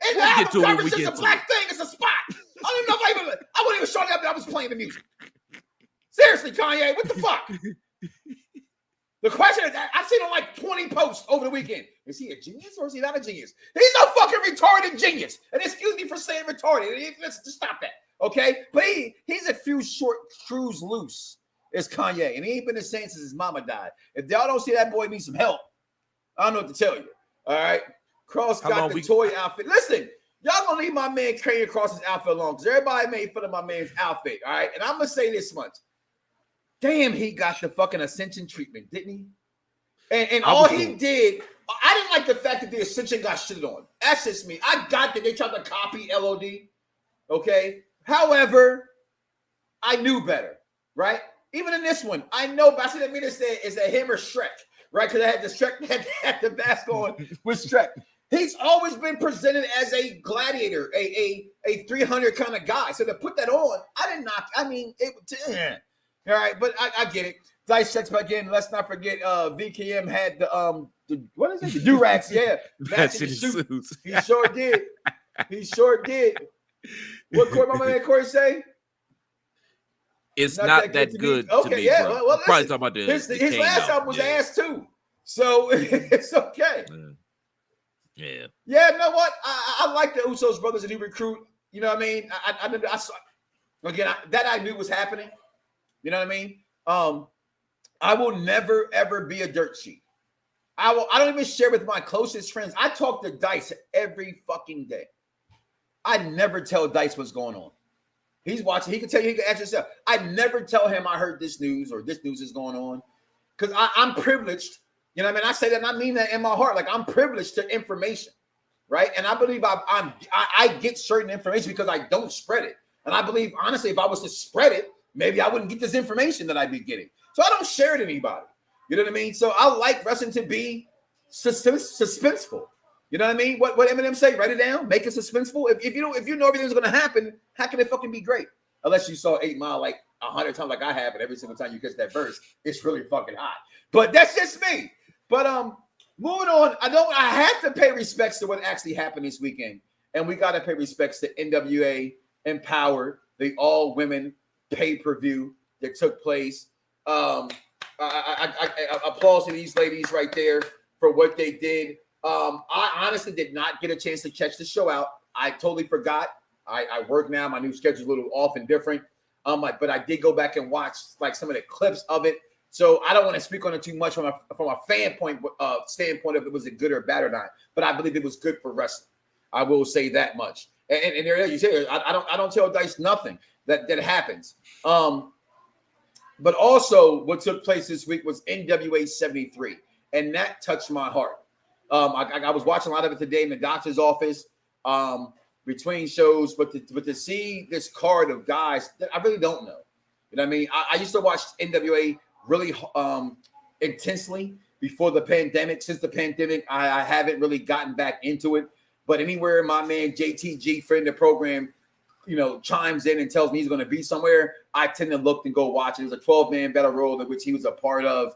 And the album cover is just a black thing. It's a spot. I don't even know if I wouldn't even show up that I was playing the music. Seriously, Kanye, what the fuck? The question is, I've seen on like 20 posts over the weekend. Is he a genius or is he not a genius? He's a fucking retarded genius. And excuse me for saying retarded. Let's just stop that, okay? But he's a few short screws loose as Kanye. And he ain't been the same since his mama died. If y'all don't see that boy need some help, I don't know what to tell you. All right? Cross got the toy outfit. Listen, y'all gonna leave my man Crane Cross's outfit alone because everybody made fun of my man's outfit. All right? And I'm gonna say this much. Damn, he got the fucking Ascension treatment, didn't he? And all he did, I didn't like the fact that the Ascension got shitted on. That's just me. I got that they tried to copy LOD. Okay. However, I knew better, right? Even in this one, I know, but I see that mean is that him or Shrek, right? Because I had the Shrek had the mask on with Shrek. He's always been presented as a gladiator, a 300 kind of guy. So to put that on, all right, but I get it. Dice checks back in. Let's not forget VKM had the what is it? The do-rags, yeah. Matching suits. He sure did. He sure did. What my man Corey say? It's not that good to okay, me, yeah. bro. Well, probably talking about his last album was ass too. So it's okay. Yeah. Yeah, you know what? I like the Usos brothers and he recruit. You know what I mean? I saw again that I knew was happening. You know what I mean? I will never ever be a dirt sheet. I don't even share with my closest friends. I talk to Dice every fucking day. I never tell Dice what's going on. He's watching. He can tell you. He can ask himself. I never tell him I heard this news or this news is going on because I'm privileged. You know what I mean? I say that and I mean that in my heart. Like I'm privileged to information, right? And I believe I get certain information because I don't spread it. And I believe honestly, if I was to spread it, maybe I wouldn't get this information that I'd be getting. So I don't share it to anybody. You know what I mean? So I like wrestling to be suspenseful. You know what I mean? What Eminem say? Write it down. Make it suspenseful. If you know everything's going to happen, how can it fucking be great? Unless you saw 8 Mile like 100 times like I have, and every single time you catch that verse, it's really fucking hot. But that's just me. But moving on, I have to pay respects to what actually happened this weekend, and we got to pay respects to NWA Empowerrr, the all-women pay-per-view that took place. I applause to these ladies right there for what they did. I honestly did not get a chance to catch the show out. I totally forgot. I work now. My new schedule is a little off and different. But I did go back and watch like some of the clips of it. So I don't want to speak on it too much from a fan standpoint if it was a good or bad or not. But I believe it was good for wrestling. I will say that much. And there you say I don't tell Dice nothing that happens. But also what took place this week was NWA 73, and that touched my heart. I was watching a lot of it today in the doctor's office between shows, but to see this card of guys that I really don't know. You know what I mean? I used to watch NWA really intensely before the pandemic. Since the pandemic, I haven't really gotten back into it. But anywhere my man JTG, friend of the program, chimes in and tells me he's going to be somewhere, I tend to look and go watch it. It was a 12-man battle royal in which he was a part of.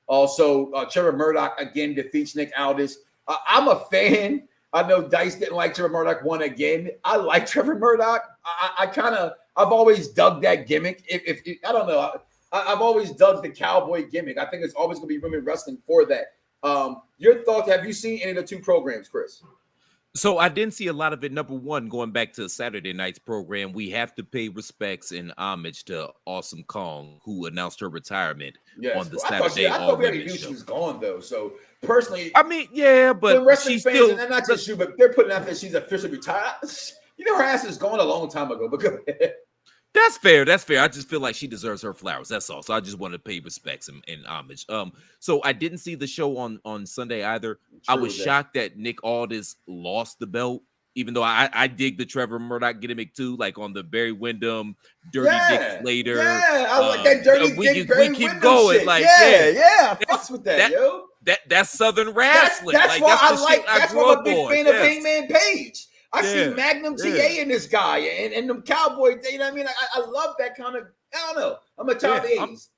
Also, Trevor Murdoch again defeats Nick Aldis. I'm a fan. I know Dice didn't like Trevor Murdoch won again. I like Trevor Murdoch. I've always dug that gimmick. If I don't know, I've always dug the cowboy gimmick. I think it's always going to be women wrestling for that. Your thoughts? Have you seen any of the two programs, Chris? So I didn't see a lot of it. Number one, going back to Saturday night's program, we have to pay respects and homage to Awesome Kong, who announced her retirement on the Saturday. I thought we already knew she was gone, though. So personally, I mean, yeah, but wrestling she's fans, still, and not just you, but they're putting out that she's officially retired. Her ass is gone a long time ago. But go ahead. That's fair. That's fair. I just feel like she deserves her flowers. That's all. So I just want to pay respects and homage. So I didn't see the show on Sunday either. I was shocked that Nick Aldis lost the belt, even though I dig the Trevor Murdoch gimmick too, like on the Barry Windham, Dirty Dick Slater. Yeah, I like that Dirty Dick Barry we keep Windham going, shit. like I fucks with that, yo. That's Southern wrestling. That's why I like. That's why I'm a big fan of Hangman Page. I see Magnum TA in this guy and them Cowboy. You know what I mean? I love that kind of. I don't know. I'm a child of the 80s.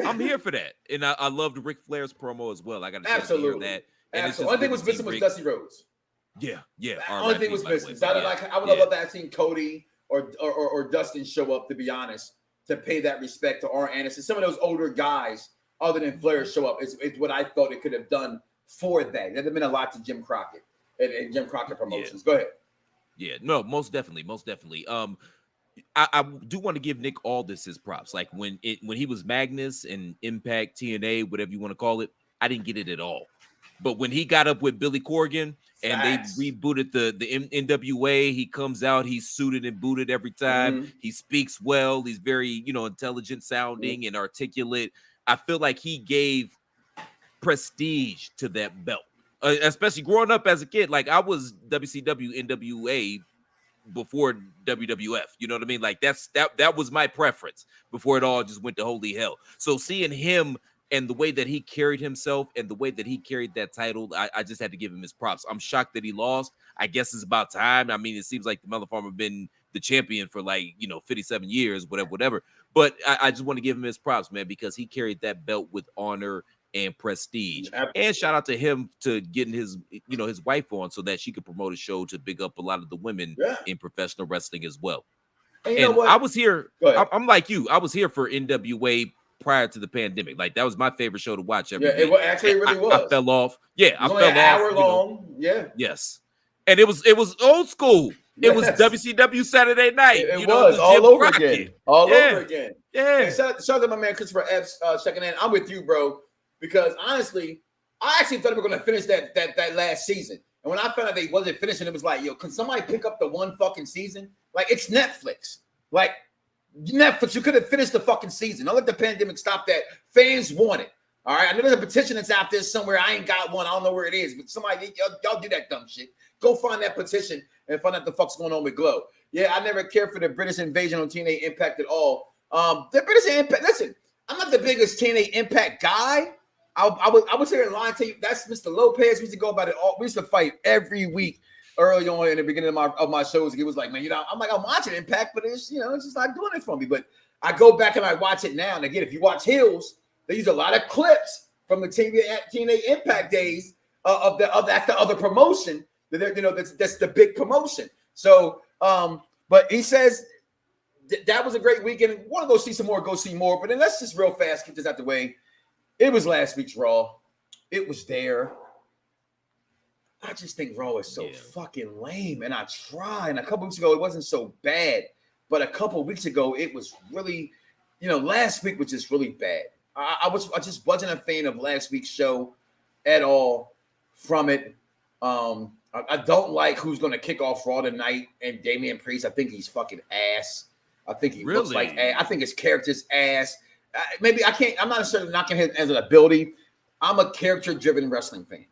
I'm here for that, and I loved Ric Flair's promo as well. I got to hear that. And absolutely. Only thing was missing was Dusty Rhodes. Yeah. Only thing was missing. So I would have loved to have seen Cody or Dustin show up. To be honest, to pay that respect to Arn Anderson, some of those older guys, other than Flair, show up. It's what I thought it could have done for that. There'd have been a lot to Jim Crockett and Jim Crockett Promotions. Go ahead. Yeah, no, most definitely. I do want to give Nick Aldis his props. Like when he was Magnus and Impact TNA, whatever you want to call it, I didn't get it at all. But when he got up with Billy Corgan and they rebooted the NWA, he comes out, he's suited and booted every time. Mm-hmm. He speaks well. He's very, intelligent sounding and articulate. I feel like he gave prestige to that belt, especially growing up as a kid. Like I was WCW, NWA before WWF. You know what I mean? Like that was my preference before it all just went to holy hell. So seeing him and the way that he carried himself and the way that he carried that title, I just had to give him his props. I'm shocked that he lost. I guess it's about time. I mean, it seems like the Mother Farmer been the champion for 57 years, whatever. But I just want to give him his props, man, because he carried that belt with honor and prestige. Absolutely. And shout out to him to getting his wife on so that she could promote a show to big up a lot of the women in professional wrestling as well. And you know what? I was here. I'm like you. I was here for NWA prior to the pandemic. Like that was my favorite show to watch every week. It actually really was. I fell off. Yeah, I fell off. An hour long. Yeah. Yes. And it was old school. It was WCW Saturday night. It was all over again. Over again. Yeah. And shout out to my man Christopher F. Checking in. I'm with you, bro. Because honestly, I actually thought we were going to finish that last season. And when I found out they wasn't finishing, it was like, yo, can somebody pick up the one fucking season? Like it's Netflix. Like Netflix, you could have finished the fucking season. Don't let the pandemic stop that. Fans want it. All right. I know there's a petition that's out there somewhere. I ain't got one. I don't know where it is, but somebody, y'all do that dumb shit. Go find that petition and find out the fuck's going on with Glow. Yeah, I never cared for the British invasion on TNA Impact at all. The British Impact, listen, I'm not the biggest TNA Impact guy. I was here in line to you. That's Mr. Lopez. We used to go about it all. We used to fight every week early on in the beginning of my shows. He was like, man, I'm watching Impact, but it's just not doing it for me. But I go back and I watch it now. And again, if you watch Hills, they use a lot of clips from the TNA Impact days that's the other promotion. That's the big promotion. So, but he says that was a great weekend. Want to go see some more? Go see more. But then let's just real fast get this out the way. It was last week's Raw. It was there. I just think Raw is so fucking lame. And I tried. And a couple weeks ago, it wasn't so bad. But a couple weeks ago, it was really, last week was just really bad. I just wasn't a fan of last week's show at all from it. I don't like who's going to kick off Raw tonight. And Damian Priest, I think he's fucking ass. I think he looks like ass. I think his character's ass. Maybe I can't. I'm not necessarily knocking him as an ability. I'm a character-driven wrestling fan,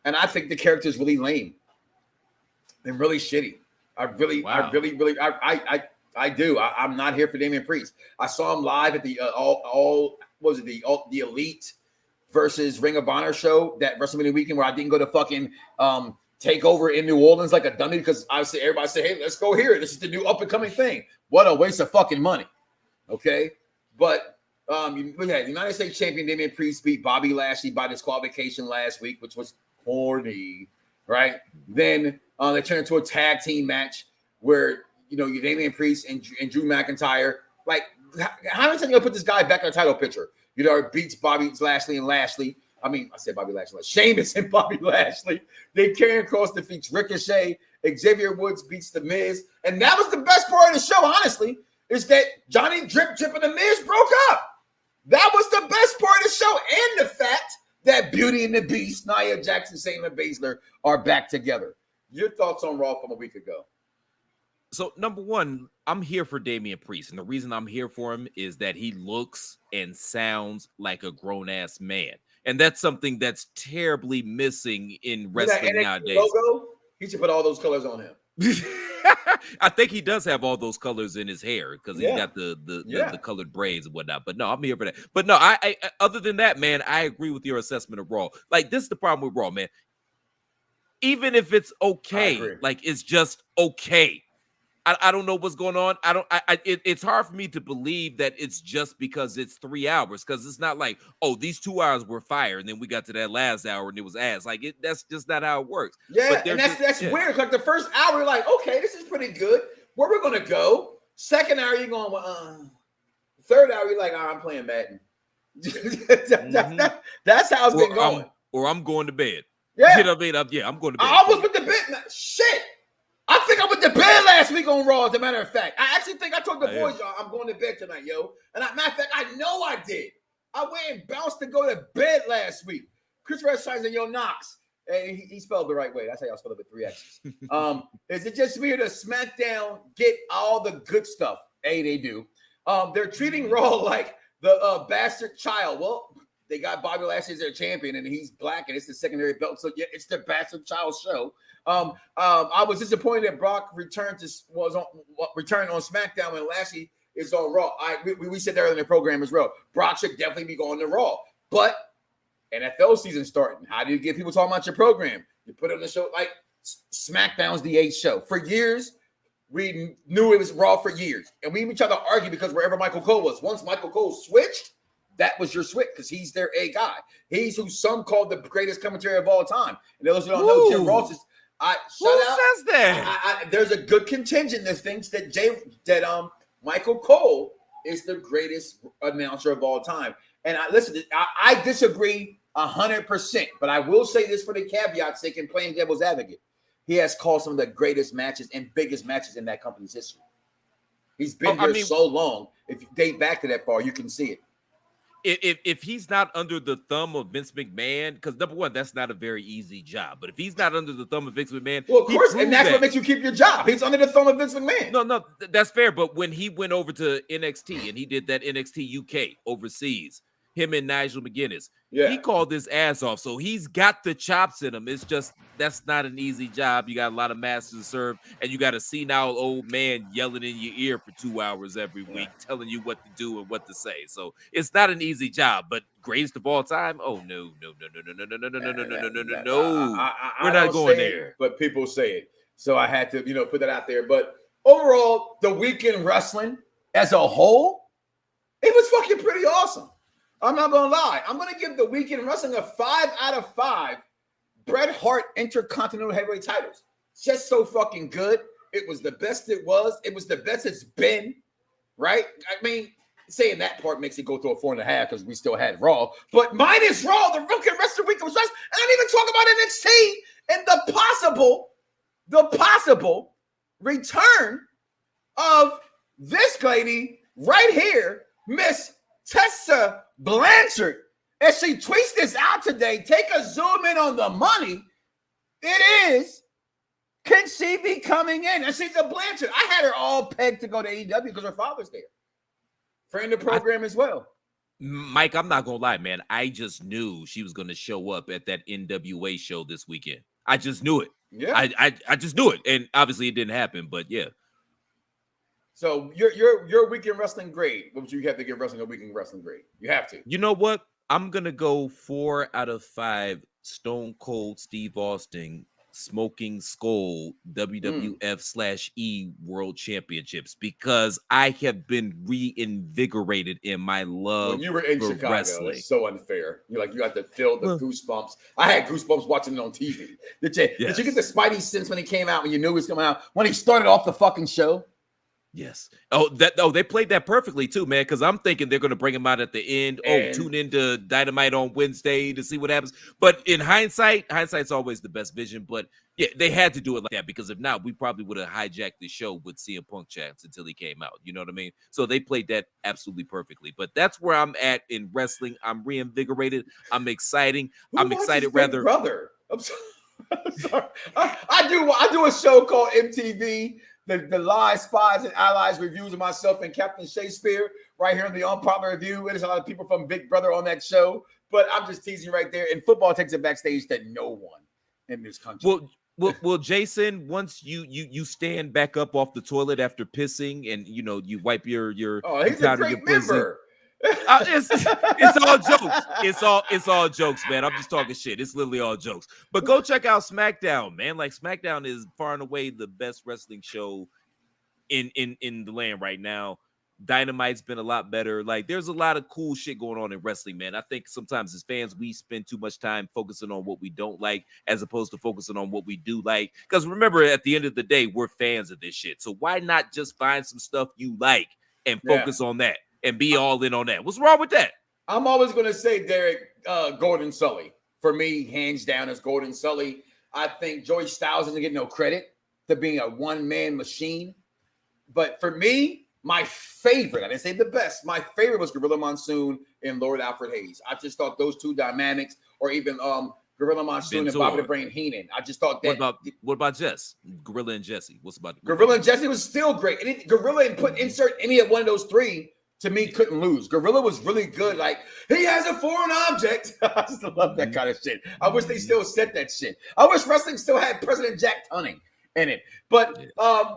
and I think the character is really lame and really shitty. I do. I'm not here for Damian Priest. I saw him live at the the Elite versus Ring of Honor show that WrestleMania weekend where I didn't go to fucking Takeover in New Orleans like a dummy because obviously everybody said, "Hey, let's go here. This is the new up and coming thing." What a waste of fucking money. Okay, but. United States champion Damian Priest beat Bobby Lashley by disqualification last week, which was corny, right? Then they turned into a tag team match where Damian Priest and Drew McIntyre. Like, how many times you gonna put this guy back in the title picture? Beats Bobby Lashley and Lashley. I mean, I said Bobby Lashley. Sheamus and Bobby Lashley. Then Karrion Kross defeats Ricochet. Xavier Woods beats The Miz, and that was the best part of the show. Honestly, is that Johnny Drip and The Miz broke up. That was the best part of the show, and the fact that Beauty and the Beast, Nia Jackson, Shayna Baszler are back together. Your thoughts on Raw from a week ago? So, number one, I'm here for Damian Priest, and the reason I'm here for him is that he looks and sounds like a grown-ass man. And that's something that's terribly missing in wrestling NXT nowadays. Logo, he should put all those colors on him. I think he does have all those colors in his hair because he's Yeah. got the colored braids and whatnot. But no, I'm here for that. But no, I other than that, man, I agree with your assessment of Raw. Like, this is the problem with Raw, man. Even if it's okay, like, it's just okay. I don't know what's going on. It's hard for me to believe that it's just because it's 3 hours, because it's not like, oh, these 2 hours were fire and then we got to that last hour and it was ass. Like, that's just not how it works. Yeah, and that's weird. Like, the first hour, you're like, okay, this is pretty good. Where we're gonna go? Second hour, you're going, third hour, you're like, I'm playing Madden. That's how it's been going. Or I'm going to bed. Yeah, you know what I mean? I'm going to bed. I almost went to bed. Shit. I think I went to bed last week on Raw, as a matter of fact. I actually think I told the boys, I'm going to bed tonight, yo. And matter of fact, I know I did. I went and bounced to go to bed last week. Chris Redshine and Yo Knoxxx. And he spelled the right way. That's how y'all spell it with 3 X's. Is it just weird to SmackDown get all the good stuff? They do. They're treating Raw like the bastard child. Well, they got Bobby Lashley as their champion, and he's black, and it's the secondary belt. So yeah, it's the bastard child show. I was disappointed that Brock returned on SmackDown when Lashley is on Raw. We said that earlier in the program as well. Brock should definitely be going to Raw. But NFL season starting. How do you get people talking about your program? You put it on the show like SmackDown's the 8th show. For years, we knew it was Raw for years. And we even tried to argue because wherever Michael Cole was. Once Michael Cole switched, that was your switch because he's their A guy. He's who some call the greatest commentary of all time. And those who don't know, Jim Ross is. Says that? There's a good contingent that thinks that Michael Cole is the greatest announcer of all time. And I disagree 100%. But I will say this for the caveat's sake and playing devil's advocate. He has called some of the greatest matches and biggest matches in that company's history. He's been here so long. If you date back to that far, you can see it. If he's not under the thumb of Vince McMahon, because number one, that's not a very easy job. But if he's not under the thumb of Vince McMahon, well, of course, and that's what makes you keep your job. He's under the thumb of Vince McMahon. No, that's fair. But when he went over to NXT and he did that NXT UK overseas, him and Nigel McGuinness, he called his ass off. So he's got the chops in him. It's just that's not an easy job. You got a lot of masters to serve, and you got a senile old man yelling in your ear for 2 hours every week, telling you what to do and what to say. So it's not an easy job. But greatest of all time? Oh no. We're not going there. But people say it, so I had to put that out there. But overall, the weekend wrestling as a whole, it was fucking pretty awesome. I'm not gonna lie. I'm gonna give the weekend wrestling a 5 out of 5. Bret Hart Intercontinental Heavyweight titles. Just so fucking good. It was the best it was. It was the best it's been. Right? I mean, saying that part makes it go to a 4.5 because we still had Raw. But minus Raw, the weekend wrestling weekend was just. I didn't even talk about NXT and the possible return of this lady right here, Miss Tessa Blanchard. As she tweets this out today, take a zoom in on the money. It is, can she be coming in? And she's a Blanchard. I had her all pegged to go to AEW because her father's there. Friend of the program as well. Mike, I'm not going to lie, man. I just knew she was going to show up at that NWA show this weekend. I just knew it. Yeah. I just knew it. And obviously it didn't happen, but yeah. So your weekend wrestling grade. What would you have to give wrestling a weekend wrestling grade? You have to. You know what? I'm gonna go 4 out of 5. Stone Cold Steve Austin Smoking Skull WWF/E World Championships because I have been reinvigorated in my love. When you were in Chicago, wrestling. It was so unfair. You got to feel the goosebumps. I had goosebumps watching it on TV. Did you get the Spidey sense when he came out when you knew he was coming out when he started off the fucking show? Yes. They played that perfectly too, man. Because I'm thinking they're going to bring him out at the end. Tune into Dynamite on Wednesday to see what happens. But in hindsight's always the best vision. But yeah, they had to do it like that because if not, we probably would have hijacked the show with CM Punk chants until he came out. You know what I mean? So they played that absolutely perfectly. But that's where I'm at in wrestling. I'm reinvigorated. I'm exciting. I'm excited. Rather, brother. I'm sorry. I do a show called MTV. The Lies, Spies, and Allies reviews of myself and Captain Shakespeare right here in the Unpopular Review. There's a lot of people from Big Brother on that show. But I'm just teasing right there. And football takes it backstage to no one in this country. Well, Jason, once you stand back up off the toilet after pissing and you wipe your he's a great member. It's all jokes. It's all jokes, man. I'm just talking shit. It's literally all jokes. But go check out SmackDown, man. Like SmackDown is far and away the best wrestling show in the land right now. Dynamite's been a lot better. Like there's a lot of cool shit going on in wrestling, man. I think sometimes as fans we spend too much time focusing on what we don't like as opposed to focusing on what we do like. Because remember, at the end of the day, we're fans of this shit. So why not just find some stuff you like and focus on that and be all in on that? What's wrong with that? I'm always going to say Derek Gordon Sully. For me, hands down, is Gordon Sully. I think Joey Styles doesn't get no credit to being a one-man machine. But for me, my favorite, I didn't say the best, my favorite was Gorilla Monsoon and Lord Alfred Hayes. I just thought those two dynamics, or even Gorilla Monsoon and Bobby the Brain Heenan. I just thought that. What about Jess? Gorilla and Jesse? What's about Gorilla and Jesse was still great. And Gorilla and insert any of one of those three, to me, couldn't lose. Gorilla was really good. Like, he has a foreign object. I just love that kind of shit. I wish they still said that shit. I wish wrestling still had President Jack Tunning in it. But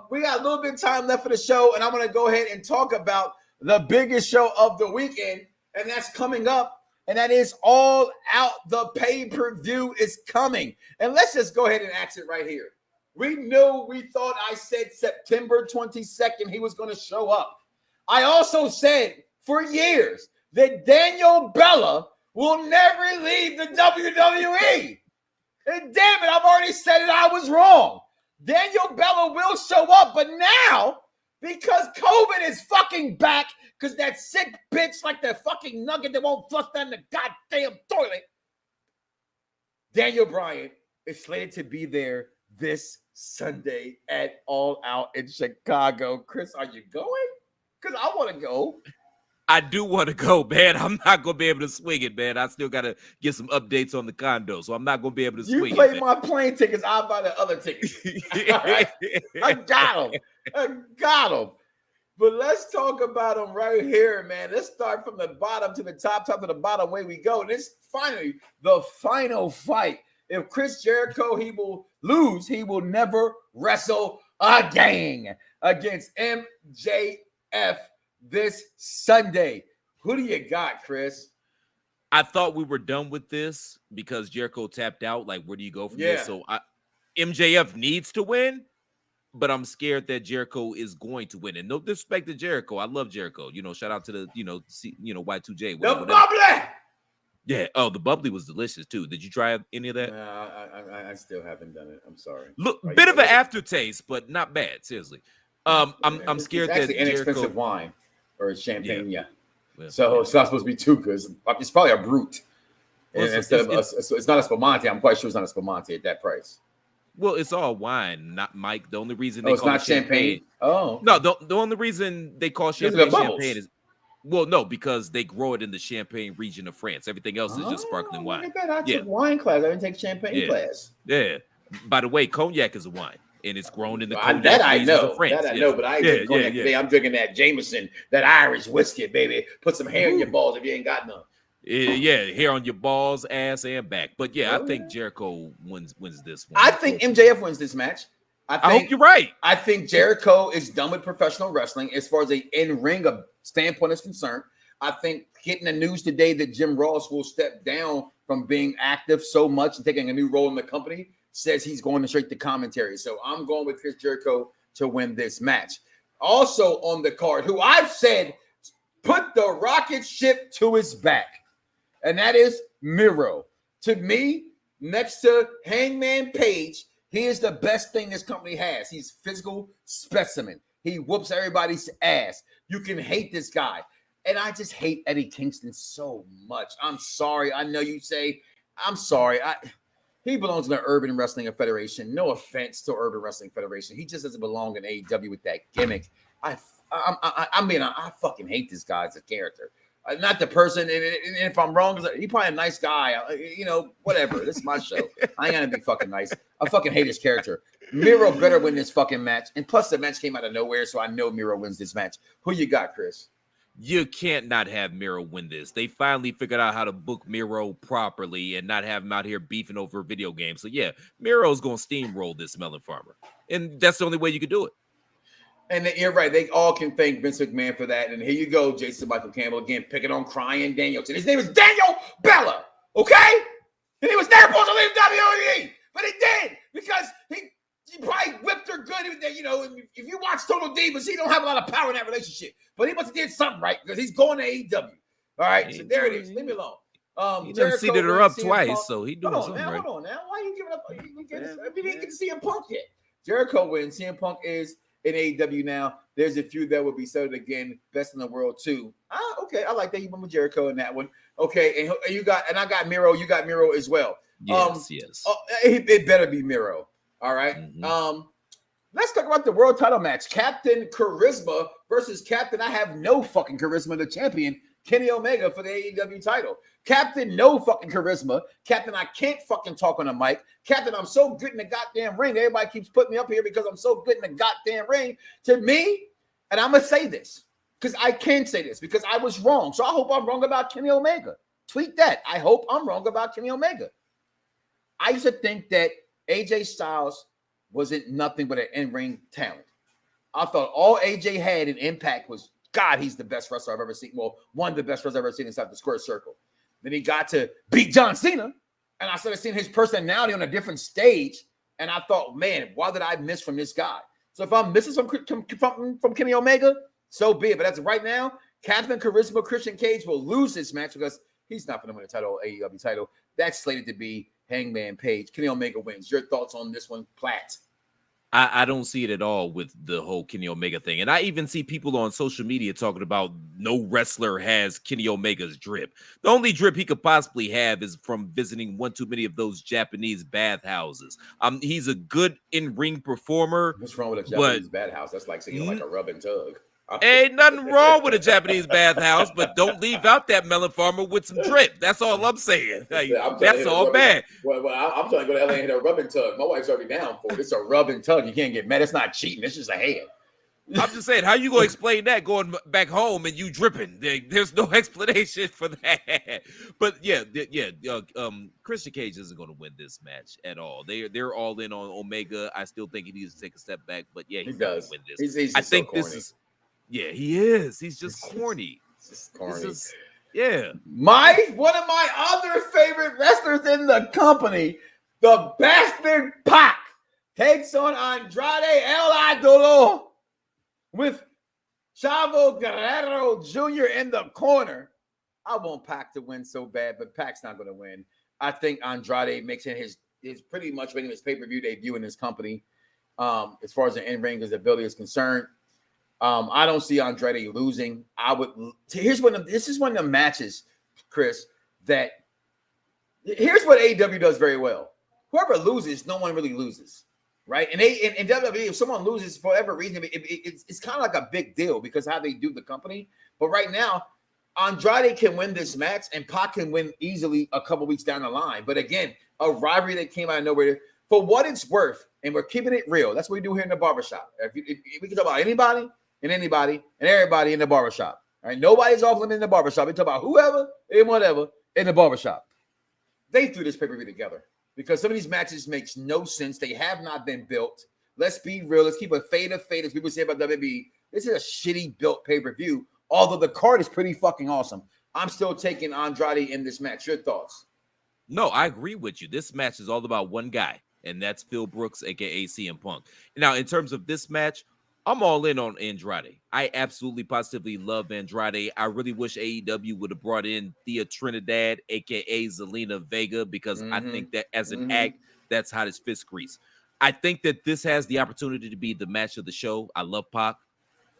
we got a little bit of time left for the show, and I'm going to go ahead and talk about the biggest show of the weekend, and that's coming up, and that is All Out. The pay-per-view is coming. And let's just go ahead and ask it right here. We thought I said September 22nd he was going to show up. I also said for years that Daniel Bella will never leave the WWE. And damn it, I've already said it. I was wrong. Daniel Bella will show up, but now, because COVID is fucking back, because that sick bitch like the fucking nugget that won't flush down the goddamn toilet, Daniel Bryan is slated to be there this Sunday at All Out in Chicago. Chris, are you going? Because I want to go. I do want to go, man. I'm not going to be able to swing it, man. I still got to get some updates on the condo, so I'm not going to be able to swing it. You play my plane tickets, I'll buy the other tickets. Right? I got them. But let's talk about them right here, man. Let's start from the bottom to the top to the bottom. Way we go. And it's finally the final fight. If Chris Jericho, he will lose. He will never wrestle again against MJF this Sunday. Who do you got, Chris? I thought we were done with this because Jericho tapped out. Like, where do you go from this? So MJF needs to win, but I'm scared that Jericho is going to win. And no disrespect to Jericho. I love Jericho. Shout out to the, Y2J. The bubbly! Yeah. Oh, the bubbly was delicious too. Did you try any of that? I still haven't done it. I'm sorry. Look, bit of an aftertaste, but not bad. Seriously. I'm scared that Jericho... inexpensive wine or champagne. Yeah. So it's not supposed to be too good. It's probably a brute. And it's not a Spumante. I'm quite sure it's not a Spumante at that price. Well, it's all wine, not Mike. The only reason they call it champagne. Oh no, the only reason they call champagne is because they grow it in the Champagne region of France. Everything else is just sparkling wine. Look at that. I took wine class. I didn't take champagne class. Yeah. By the way, cognac is a wine. And it's grown in the cognac that I know. Of France. That I know, but I ain't drinking cognac today. I'm drinking that Jameson, that Irish whiskey, baby. Put some hair in your balls if you ain't got none. Hair on your balls, ass, and back. But I think Jericho wins this one. I think MJF wins this match. I hope you're right. I think Jericho is done with professional wrestling as far as the in-ring standpoint is concerned. I think getting the news today that Jim Ross will step down from being active so much and taking a new role in the company says he's going to straight to commentary. So I'm going with Chris Jericho to win this match. Also on the card, who I've said put the rocket ship to his back, and that is Miro. To me, next to Hangman Page, he is the best thing this company has. He's physical specimen. He whoops everybody's ass. You can hate this guy. And I just hate Eddie Kingston so much. I'm sorry. I know you say, I'm sorry. He belongs in the Urban Wrestling Federation. No offense to Urban Wrestling Federation. He just doesn't belong in AEW with that gimmick. I fucking hate this guy as a character. Not the person. And if I'm wrong, he's probably a nice guy. Whatever. This is my show. I ain't gonna be fucking nice. I fucking hate his character. Miro better win this fucking match. And plus, the match came out of nowhere, so I know Miro wins this match. Who you got, Chris? you can't not have Miro win this. They finally figured out how to book Miro properly and not have him out here beefing over video games. So yeah, Miro's gonna steamroll this Melon Farmer, and that's the only way you could do it. And you're right. They all can thank Vince McMahon for that. And here you go, Jason Michael Campbell again picking on crying Danielson. His name is Daniel Bella, okay? And he was never supposed to leave WWE, but he did because he probably whipped her good. You know, if you watch Total Divas, he don't have a lot of power in that relationship, but he must have did something right because he's going to AEW. All right, so there it is. Leave me alone. He done seated her up twice, so he doing something right. Hold on now. Why are you giving up? We didn't get to CM Punk yet. Jericho wins. CM Punk is in AEW now. There's a few that will be settled again. Best in the world too. Okay, I like that. You went with Jericho in that one. Okay, and you got, and I got Miro. You got Miro as well. Yes. It better be Miro. All right. Mm-hmm. Let's talk about the world title match. Captain Charisma versus Captain I have no fucking charisma, the champion, Kenny Omega for the AEW title. Captain no fucking charisma. Captain I can't fucking talk on a mic. Captain I'm so good in the goddamn ring. Everybody keeps putting me up here because I'm so good in the goddamn ring. To me, and I'm going to say this because I can say this because I was wrong. So I hope I'm wrong about Kenny Omega. Tweet that. I hope I'm wrong about Kenny Omega. I used to think that AJ Styles wasn't nothing but an in-ring talent. I thought all AJ had in Impact was, God, he's the best wrestler I've ever seen. Well, one of the best wrestlers I've ever seen inside the square circle. Then he got to beat John Cena, and I started seeing his personality on a different stage, and I thought, man, why did I miss from this guy? So if I'm missing from Kenny Omega, so be it. But as of right now, Captain Charisma Christian Cage will lose this match because he's not going to win the title, AEW title. That's slated to be Hangman Page. Kenny Omega wins. Your thoughts on this one, Platt? I don't see it at all with the whole Kenny Omega thing. And I even see people on social media talking about no wrestler has Kenny Omega's drip. The only drip he could possibly have is from visiting one too many of those Japanese bathhouses. He's a good in-ring performer. What's wrong with a Japanese bathhouse? That's like saying like a rub and tug. Ain't nothing wrong with a Japanese bathhouse, but don't leave out that melon farmer with some drip. That's all I'm saying. Like, that's all bad. Well, I'm trying to go to LA and hit a rub and tug. My wife's already down for it. It's a rub and tug. You can't get mad. It's not cheating. It's just a hand. I'm just saying, how you gonna explain that going back home and you dripping? There's no explanation for that. But Christian Cage isn't gonna win this match at all. They're all in on Omega. I still think he needs to take a step back, but yeah, he does win this. I think this is. Yeah, he is. He's just corny. Just corny. One of my other favorite wrestlers in the company, the bastard Pac, takes on Andrade El Idolo with Chavo Guerrero Jr. in the corner. I want Pac to win so bad, but Pac's not going to win. I think Andrade makes it his pretty much making his pay-per-view debut in this company. As far as the in-ring ability is concerned. I don't see Andrade losing. This is one of the matches, Chris, that here's what AEW does very well. Whoever loses, no one really loses, right? And in WWE, if someone loses for whatever reason, it's kind of like a big deal because how they do the company. But right now, Andrade can win this match and Pac can win easily a couple weeks down the line. But again, a rivalry that came out of nowhere. For what it's worth, and we're keeping it real. That's what we do here in the barbershop. If we can talk about anybody and everybody in the barbershop. All right, nobody's off limit in the barbershop. We talk about whoever and whatever in the barbershop. They threw this pay-per-view together because some of these matches makes no sense. They have not been built. Let's be real. Let's keep a fade of fade, as people say about WWE. This is a shitty built pay-per-view, although the card is pretty fucking awesome. I'm still taking Andrade in this match. Your thoughts? No, I agree with you. This match is all about one guy, and that's Phil Brooks, a.k.a. CM Punk. Now, in terms of this match, I'm all in on Andrade. I absolutely positively love Andrade. I really wish AEW would have brought in Thea Trinidad, a.k.a. Zelina Vega, because I think that as an act, that's hot as fist grease. I think that this has the opportunity to be the match of the show. I love Pac.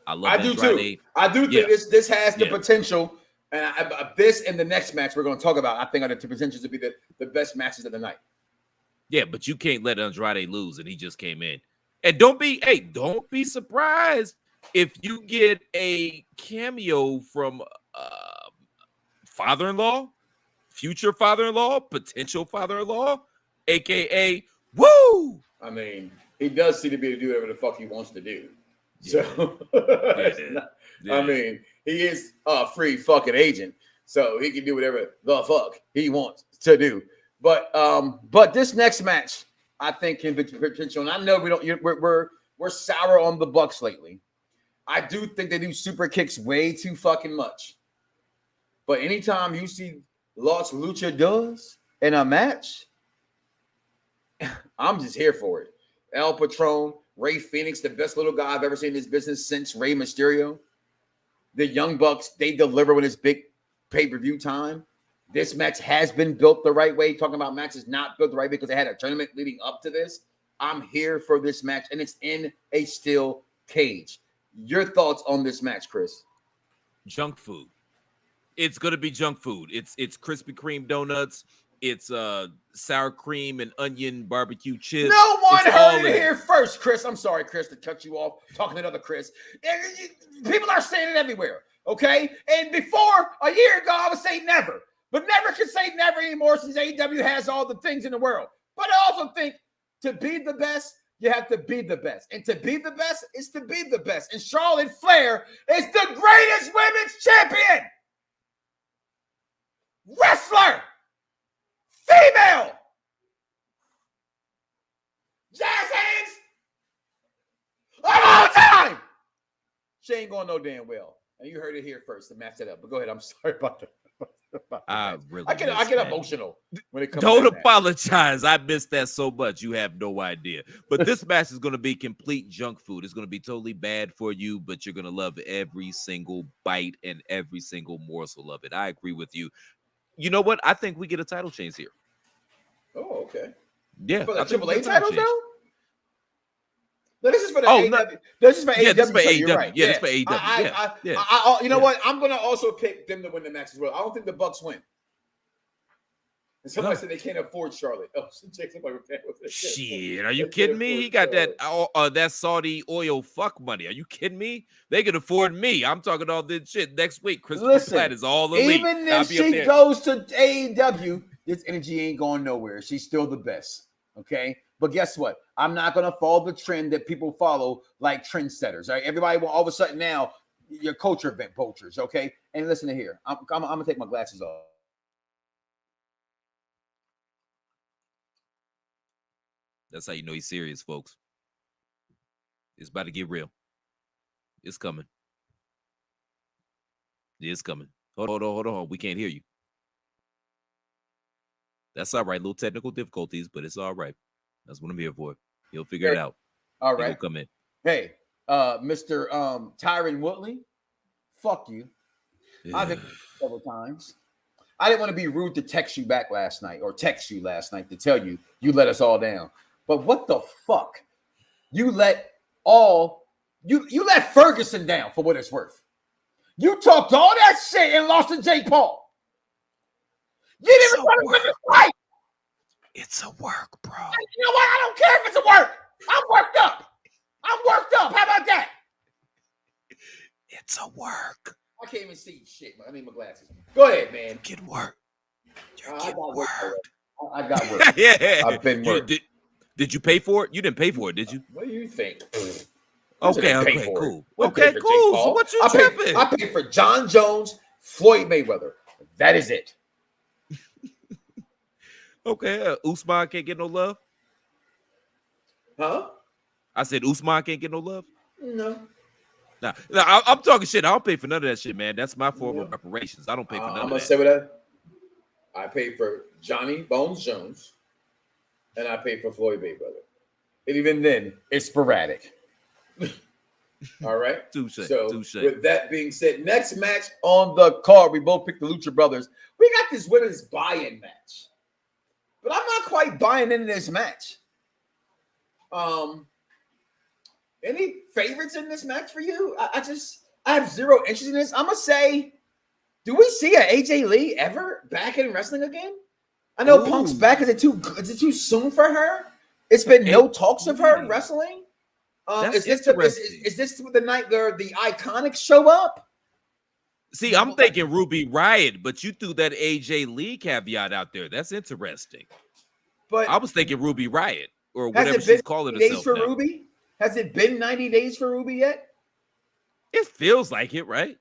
I do too. I do think this has the potential. And this and the next match we're going to talk about, I think, are the potentials to be the best matches of the night. Yeah, but you can't let Andrade lose, and he just came in. And don't be surprised if you get a cameo from father-in-law, future father-in-law, potential father-in-law, aka Woo. I mean, he does seem to be able to do whatever the fuck he wants to do. So, Yeah. I mean, he is a free fucking agent, so he can do whatever the fuck he wants to do. But this next match, I think, can be potential. And I know we're sour on the Bucks lately. I do think they do super kicks way too fucking much. But anytime you see Los Lucha does in a match, I'm just here for it. El Patron, Rey Fenix, the best little guy I've ever seen in this business since Rey Mysterio. The Young Bucks, they deliver when it's big pay-per-view time. This match has been built the right way. Talking about matches not built the right way because they had a tournament leading up to this. I'm here for this match, and it's in a steel cage. Your thoughts on this match, Chris? Junk food. It's gonna be junk food. It's Krispy Kreme donuts. It's sour cream and onion barbecue chips. No one heard it here first, Chris. I'm sorry, Chris, to cut you off. Talking to another Chris. People are saying it everywhere, okay? And before, a year ago, I would say never. But never can say never anymore since AEW has all the things in the world. But I also think to be the best, you have to be the best. And to be the best is to be the best. And Charlotte Flair is the greatest women's champion. Wrestler. Female. Jazz hands. Of all time. She ain't going no damn well. And you heard it here first to match that up. But go ahead. I'm sorry about that. I get emotional when it comes. Don't to that apologize. I missed that so much. You have no idea. But this match is going to be complete junk food. It's going to be totally bad for you, but you're going to love every single bite and every single morsel of it. I agree with you. You know what? I think we get a title change here. Oh, okay. Yeah. For the AAA titles, though? No, this is for the AEW. No, this is for AEW. Yeah, this is for so AEW. you're right. Yeah, this is for AEW. You know what? I'm going to also pick them to win the match as well. I don't think the Bucks win. And somebody said they can't afford Charlotte. Oh, shit, are you kidding me? He got that Saudi oil fuck money. Are you kidding me? They can afford me. I'm talking all this shit next week. Christopher Platt is all elite. Even if she goes to AEW, this energy ain't going nowhere. She's still the best. Okay? But guess what? I'm not going to follow the trend that people follow like trendsetters. Right? Everybody will all of a sudden now, your culture event poachers. Okay? And listen to here. I'm going to take my glasses off. That's how you know he's serious, folks. It's about to get real. It's coming. It's coming. Hold on. We can't hear you. That's all right. Little technical difficulties, but it's all right. That's what I'm here for. He'll figure it out. All right. He'll come in. Hey, Mr. Tyron Woodley, fuck you. I've hit several times. I didn't want to be rude to text you last night to tell you let us all down. But what the fuck? You let Ferguson down for what it's worth. You talked all that shit and lost to Jake Paul. You didn't even want to win this fight. It's a work, bro. You know what? I don't care if it's a work. I'm worked up. How about that? It's a work. I can't even see shit. I need my glasses. Go ahead, man. Get work. I got work. I got work. Yeah. I've been work. Did you pay for it? You didn't pay for it, did you? What do you think? Okay, cool. Okay, cool. So what you tripping? I paid for John Jones, Floyd Mayweather. That is it. Okay, Usman can't get no love? Huh? I said Usman can't get no love? No. Nah, I'm talking shit. I don't pay for none of that shit, man. That's my form of reparations. I don't pay for none of that. I'm going to say what I paid for Johnny Bones Jones, and I paid for Floyd Mayweather. And even then, it's sporadic. All right? Touche. With that being said, next match on the card, we both picked the Lucha Brothers. We got this women's buy-in match. But I'm not quite buying into this match. Any favorites in this match for you? I have zero interest in this. I'm gonna say, do we see a AJ Lee ever back in wrestling again? I know Punk's back. Is it too soon for her? It's been no talks of her wrestling. Is this the night where the Iconics show up? See, I'm thinking Ruby Riott, but you threw that AJ Lee caveat out there. That's interesting. But I was thinking Ruby Riott or whatever she's calling herself. For Ruby? Has it been 90 days for Ruby yet? It feels like it, right?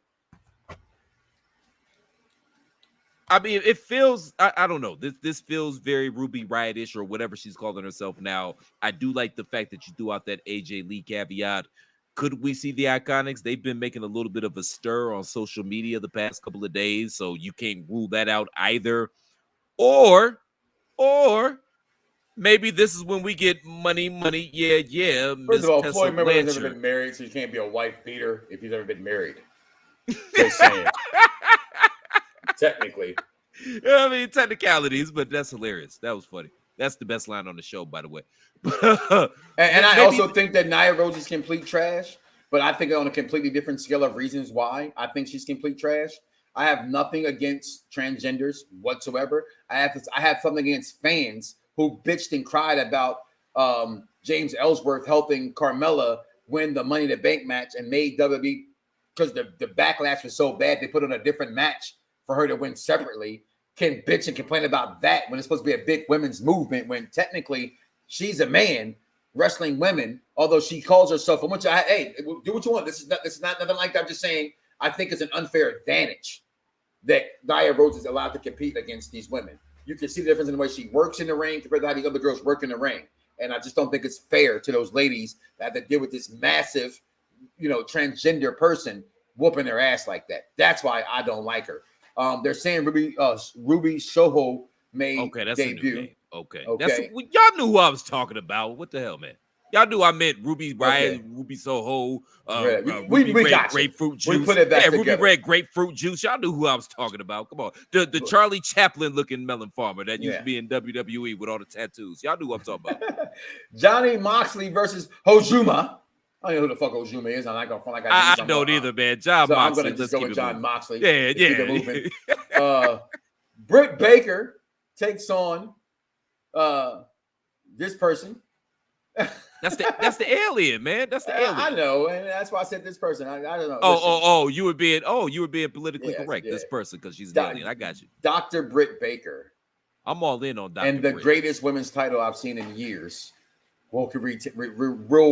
I mean, it feels, I don't know. This feels very Ruby Riot-ish or whatever she's calling herself now. I do like the fact that you threw out that AJ Lee caveat. Could we see the Iconics? They've been making a little bit of a stir on social media the past couple of days, so you can't rule that out either. Or maybe this is when we get money. Yeah. First of all, Tessa Floyd Mayweather's never Blanchard. been married, so you can't be a wife beater if he's ever been married. Just saying. Technically. I mean, technicalities, but that's hilarious. That was funny. That's the best line on the show, by the way. and I also think that Nia Rose is complete trash, but I think on a completely different scale of reasons why I think she's complete trash. I have nothing against transgenders whatsoever. I have something against fans who bitched and cried about James Ellsworth helping Carmella win the Money in the Bank match and made WWE, because the backlash was so bad, they put on a different match for her to win separately, can bitch and complain about that when it's supposed to be a big women's movement, when technically she's a man wrestling women, although she calls herself a bunch of, hey, do what you want. This is not nothing like that. I'm just saying, I think it's an unfair advantage that Nia Rose is allowed to compete against these women. You can see the difference in the way she works in the ring compared to how these other girls work in the ring. And I just don't think it's fair to those ladies that have to deal with this massive, transgender person whooping their ass like that. That's why I don't like her. They're saying Ruby Soho may that's debut. A new name. Okay. Y'all knew who I was talking about. What the hell, man? Y'all knew I meant Ruby Riot, Ruby Soho, we Red got grapefruit juice. We put it back together. Ruby Red grapefruit juice. Y'all knew who I was talking about. Come on. The Charlie Chaplin looking melon farmer that used to be in WWE with all the tattoos. Y'all knew who I'm talking about. Johnny Moxley versus Hojuma. I don't know who the fuck Hojuma is. I'm not gonna front like I don't either, man. John Moxley. I'm gonna just go with John Moxley. Yeah. Britt Baker takes on this person. That's the alien, man. That's the alien. I know, and that's why I said this person. I don't know. Oh, you were being politically correct. Yeah. This person, because she's an alien. I got you. Dr. Britt Baker. I'm all in on Dr. And the Britt. greatest women's title I've seen in years will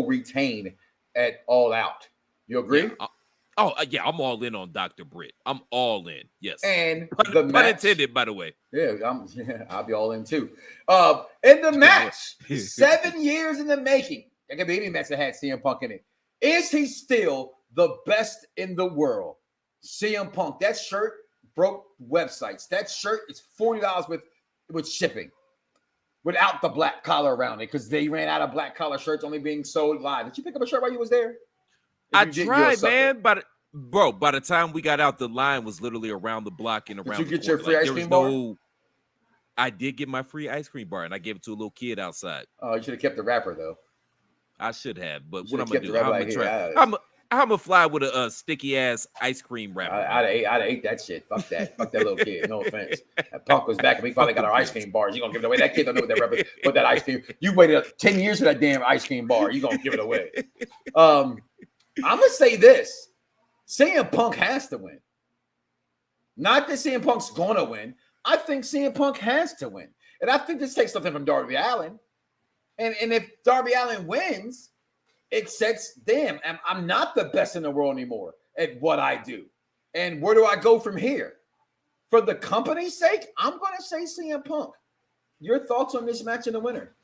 retain at All Out. You agree? Yeah, I'm all in on Dr. Britt. I'm all in. Yes. And pun intended, by the way. Yeah, I'll be all in too. In the match, 7 years in the making. There could be any match that had CM Punk in it. Is he still the best in the world? CM Punk. That shirt broke websites. That shirt is $40 with shipping, without the black collar around it, because they ran out of black collar shirts only being sold live. Did you pick up a shirt while you was there? I tried, man, but bro, by the time we got out, the line was literally around the block and around. Did you get your free ice cream bar? I did get my free ice cream bar, and I gave it to a little kid outside. Oh, you should have kept the wrapper though. I should have, but what I'm gonna do? I'm gonna fly with a sticky ass ice cream wrapper. I'd have ate that shit. Fuck that. Fuck that little kid. No offense. That Punk was back and we finally got our ice cream bars. You gonna give it away? That kid don't know what that wrapper. Put that ice cream. You waited 10 years for that damn ice cream bar. You gonna give it away? I'm gonna say this: CM Punk has to win. Not that CM Punk's gonna win. I think CM Punk has to win, and I think this takes something from Darby Allin. And if Darby Allin wins, it sets, damn, I'm not the best in the world anymore at what I do. And where do I go from here? For the company's sake, I'm going to say CM Punk. Your thoughts on this match and the winner?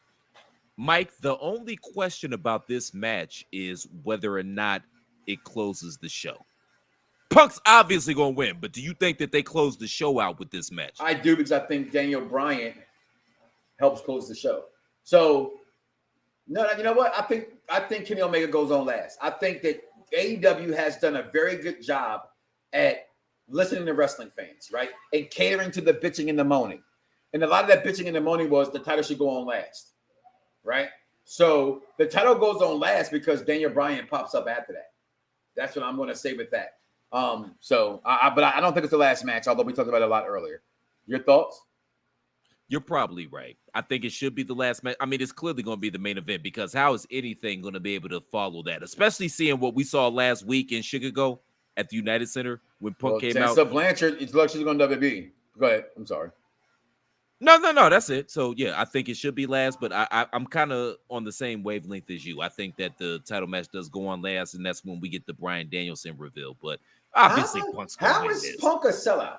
Mike, the only question about this match is whether or not it closes the show. Punk's obviously going to win, but do you think that they close the show out with this match? I do, because I think Daniel Bryan helps close the show. So, no, you know what? I think Kenny Omega goes on last. I think that AEW has done a very good job at listening to wrestling fans, right? And catering to the bitching and the moaning. And a lot of that bitching and the moaning was the title should go on last, right? So the title goes on last because Daniel Bryan pops up after that. That's what I'm going to say with that. But I don't think it's the last match, although we talked about it a lot earlier. Your thoughts? You're probably right. I think it should be the last match. I mean, it's clearly going to be the main event, because how is anything going to be able to follow that? Especially seeing what we saw last week in Chicago at the United Center when Punk came out. Tessa Blanchard, it's like she's going to WWE. Go ahead. I'm sorry. No, that's it. So yeah, I think it should be last, but I'm kind of on the same wavelength as you. I think that the title match does go on last, and that's when we get the Bryan Danielson reveal. But obviously, Punk's going to win this. Punk a sellout?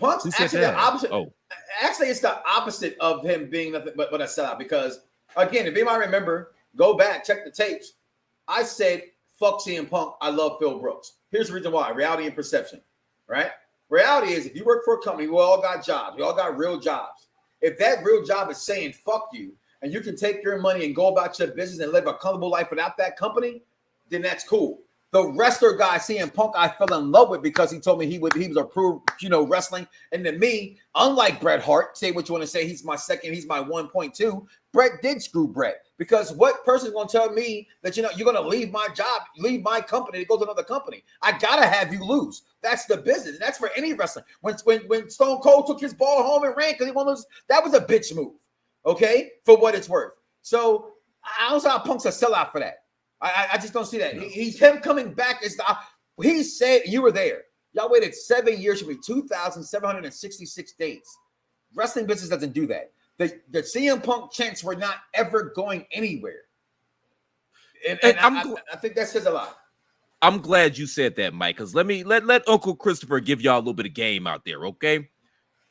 Punk's actually the opposite. Oh, actually, it's the opposite of him being nothing but a sellout. Because again, if anybody remember, go back, check the tapes. I said, "Fuck CM Punk. I love Phil Brooks." Here's the reason why: reality and perception. Right? Reality is, if you work for a company, we all got jobs. We all got real jobs. If that real job is saying "fuck you," and you can take your money and go about your business and live a comfortable life without that company, then that's cool. The wrestler guy, CM Punk, I fell in love with because he told me he was approved, wrestling. And to me, unlike Bret Hart, say what you want to say, he's my second, he's my 1.2. Bret did screw Bret, because what person is going to tell me that you're going to leave my job, leave my company to go to another company? I gotta have you lose. That's the business, and that's for any wrestler. When Stone Cold took his ball home and ran because he wanted to lose, that was a bitch move. Okay, for what it's worth. So I don't see how Punk's a sellout for that. I just don't see that. No. He's him coming back. He said, you were there. Y'all waited 7 years, should be 2,766 days. Wrestling business doesn't do that. The CM Punk chants were not ever going anywhere. And I think that says a lot. I'm glad you said that, Mike, because let Uncle Christopher give y'all a little bit of game out there, okay?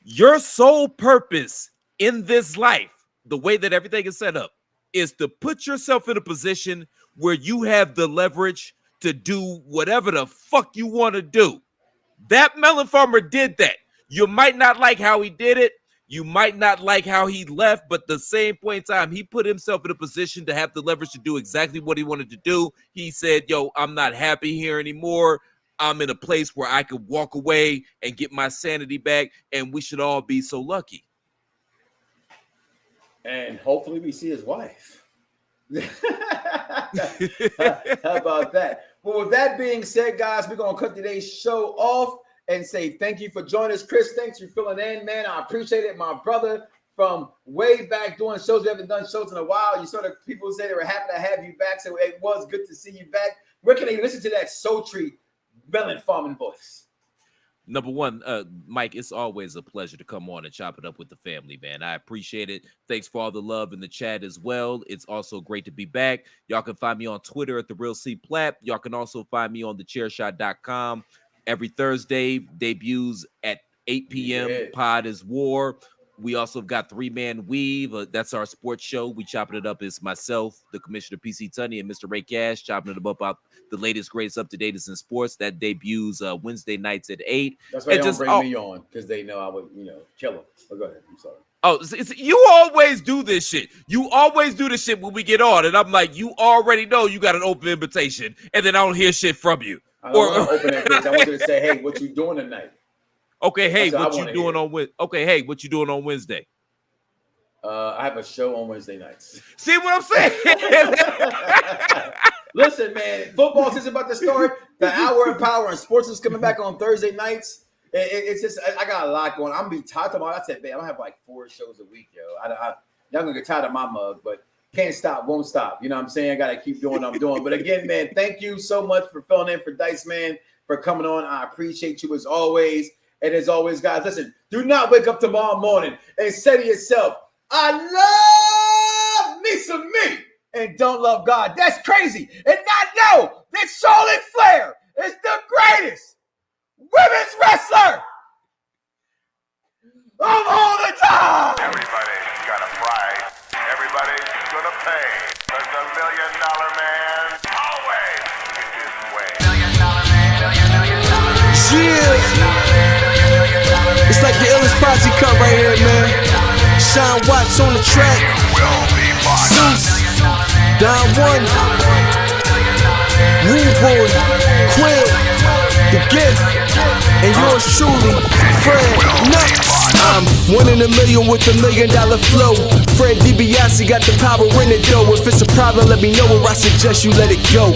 Your sole purpose in this life, the way that everything is set up, is to put yourself in a position where you have the leverage to do whatever the fuck you want to do. That melon farmer did that. You might not like how he did it. You might not like how he left, but at the same point in time, he put himself in a position to have the leverage to do exactly what he wanted to do. He said, yo, I'm not happy here anymore. I'm in a place where I could walk away and get my sanity back, and we should all be so lucky. And hopefully we see his wife. How about that? Well, with that being said, guys, we're going to cut today's show off and say thank you for joining us. Chris, thanks for filling in, man. I appreciate it. My brother from way back doing shows. We haven't done shows in a while. You sort of people say they were happy to have you back, so it was good to see you back. Where can they listen to that sultry melon farming voice? Number one, Mike, it's always a pleasure to come on and chop it up with the family, man. I appreciate it. Thanks for all the love in the chat as well. It's also great to be back. Y'all can find me on Twitter at The Real C Platt. Y'all can also find me on thechairshot.com. Every Thursday, debuts at 8 p.m. Yeah. Pod is War. We also got Three Man Weave. That's our sports show. We chopping it up. It's myself, the Commissioner PC Tunney, and Mr. Ray Cash chopping it up about the latest, greatest, up to date in sports. That debuts Wednesday nights at 8. That's why they don't bring me on, because they know I would, kill them. But go ahead. I'm sorry. Oh, you always do this shit. You always do this shit when we get on, and I'm like, you already know you got an open invitation, and then I don't hear shit from you. I don't want to open that page. I want you to say, hey, what you doing tonight? Okay, hey, what you doing on Wednesday? Okay, hey, what you doing on Wednesday? I have a show on Wednesday nights. See what I'm saying? Listen, man, football season about to start. The hour of power and sports is coming back on Thursday nights. It's just, I got a lot going. I'm gonna be tired tomorrow. I said, man, I don't have like 4 shows a week, yo. Y'all gonna get tired of my mug, but can't stop, won't stop. You know what I'm saying? I gotta keep doing what I'm doing. But again, man, thank you so much for filling in for Dice Man, for coming on. I appreciate you as always. And as always, guys, listen, do not wake up tomorrow morning and say to yourself, I love me some me, and don't love God. That's crazy. And not know that Charlotte Flair is the greatest women's wrestler of all the time. Everybody's got a price. Everybody's gonna pay. But the $1 million man always gets his way. $1 million man. Yeah. It's like the illest posse cut right here, man. Sean Watts on the track. Zeus, Don One, Rude Boy, Quill, The Gift, and yours truly, Fred Knoxxx. I'm 1 in a million with $1 million flow. Fred DiBiase got the power in it though. If it's a problem, let me know, or I suggest you let it go.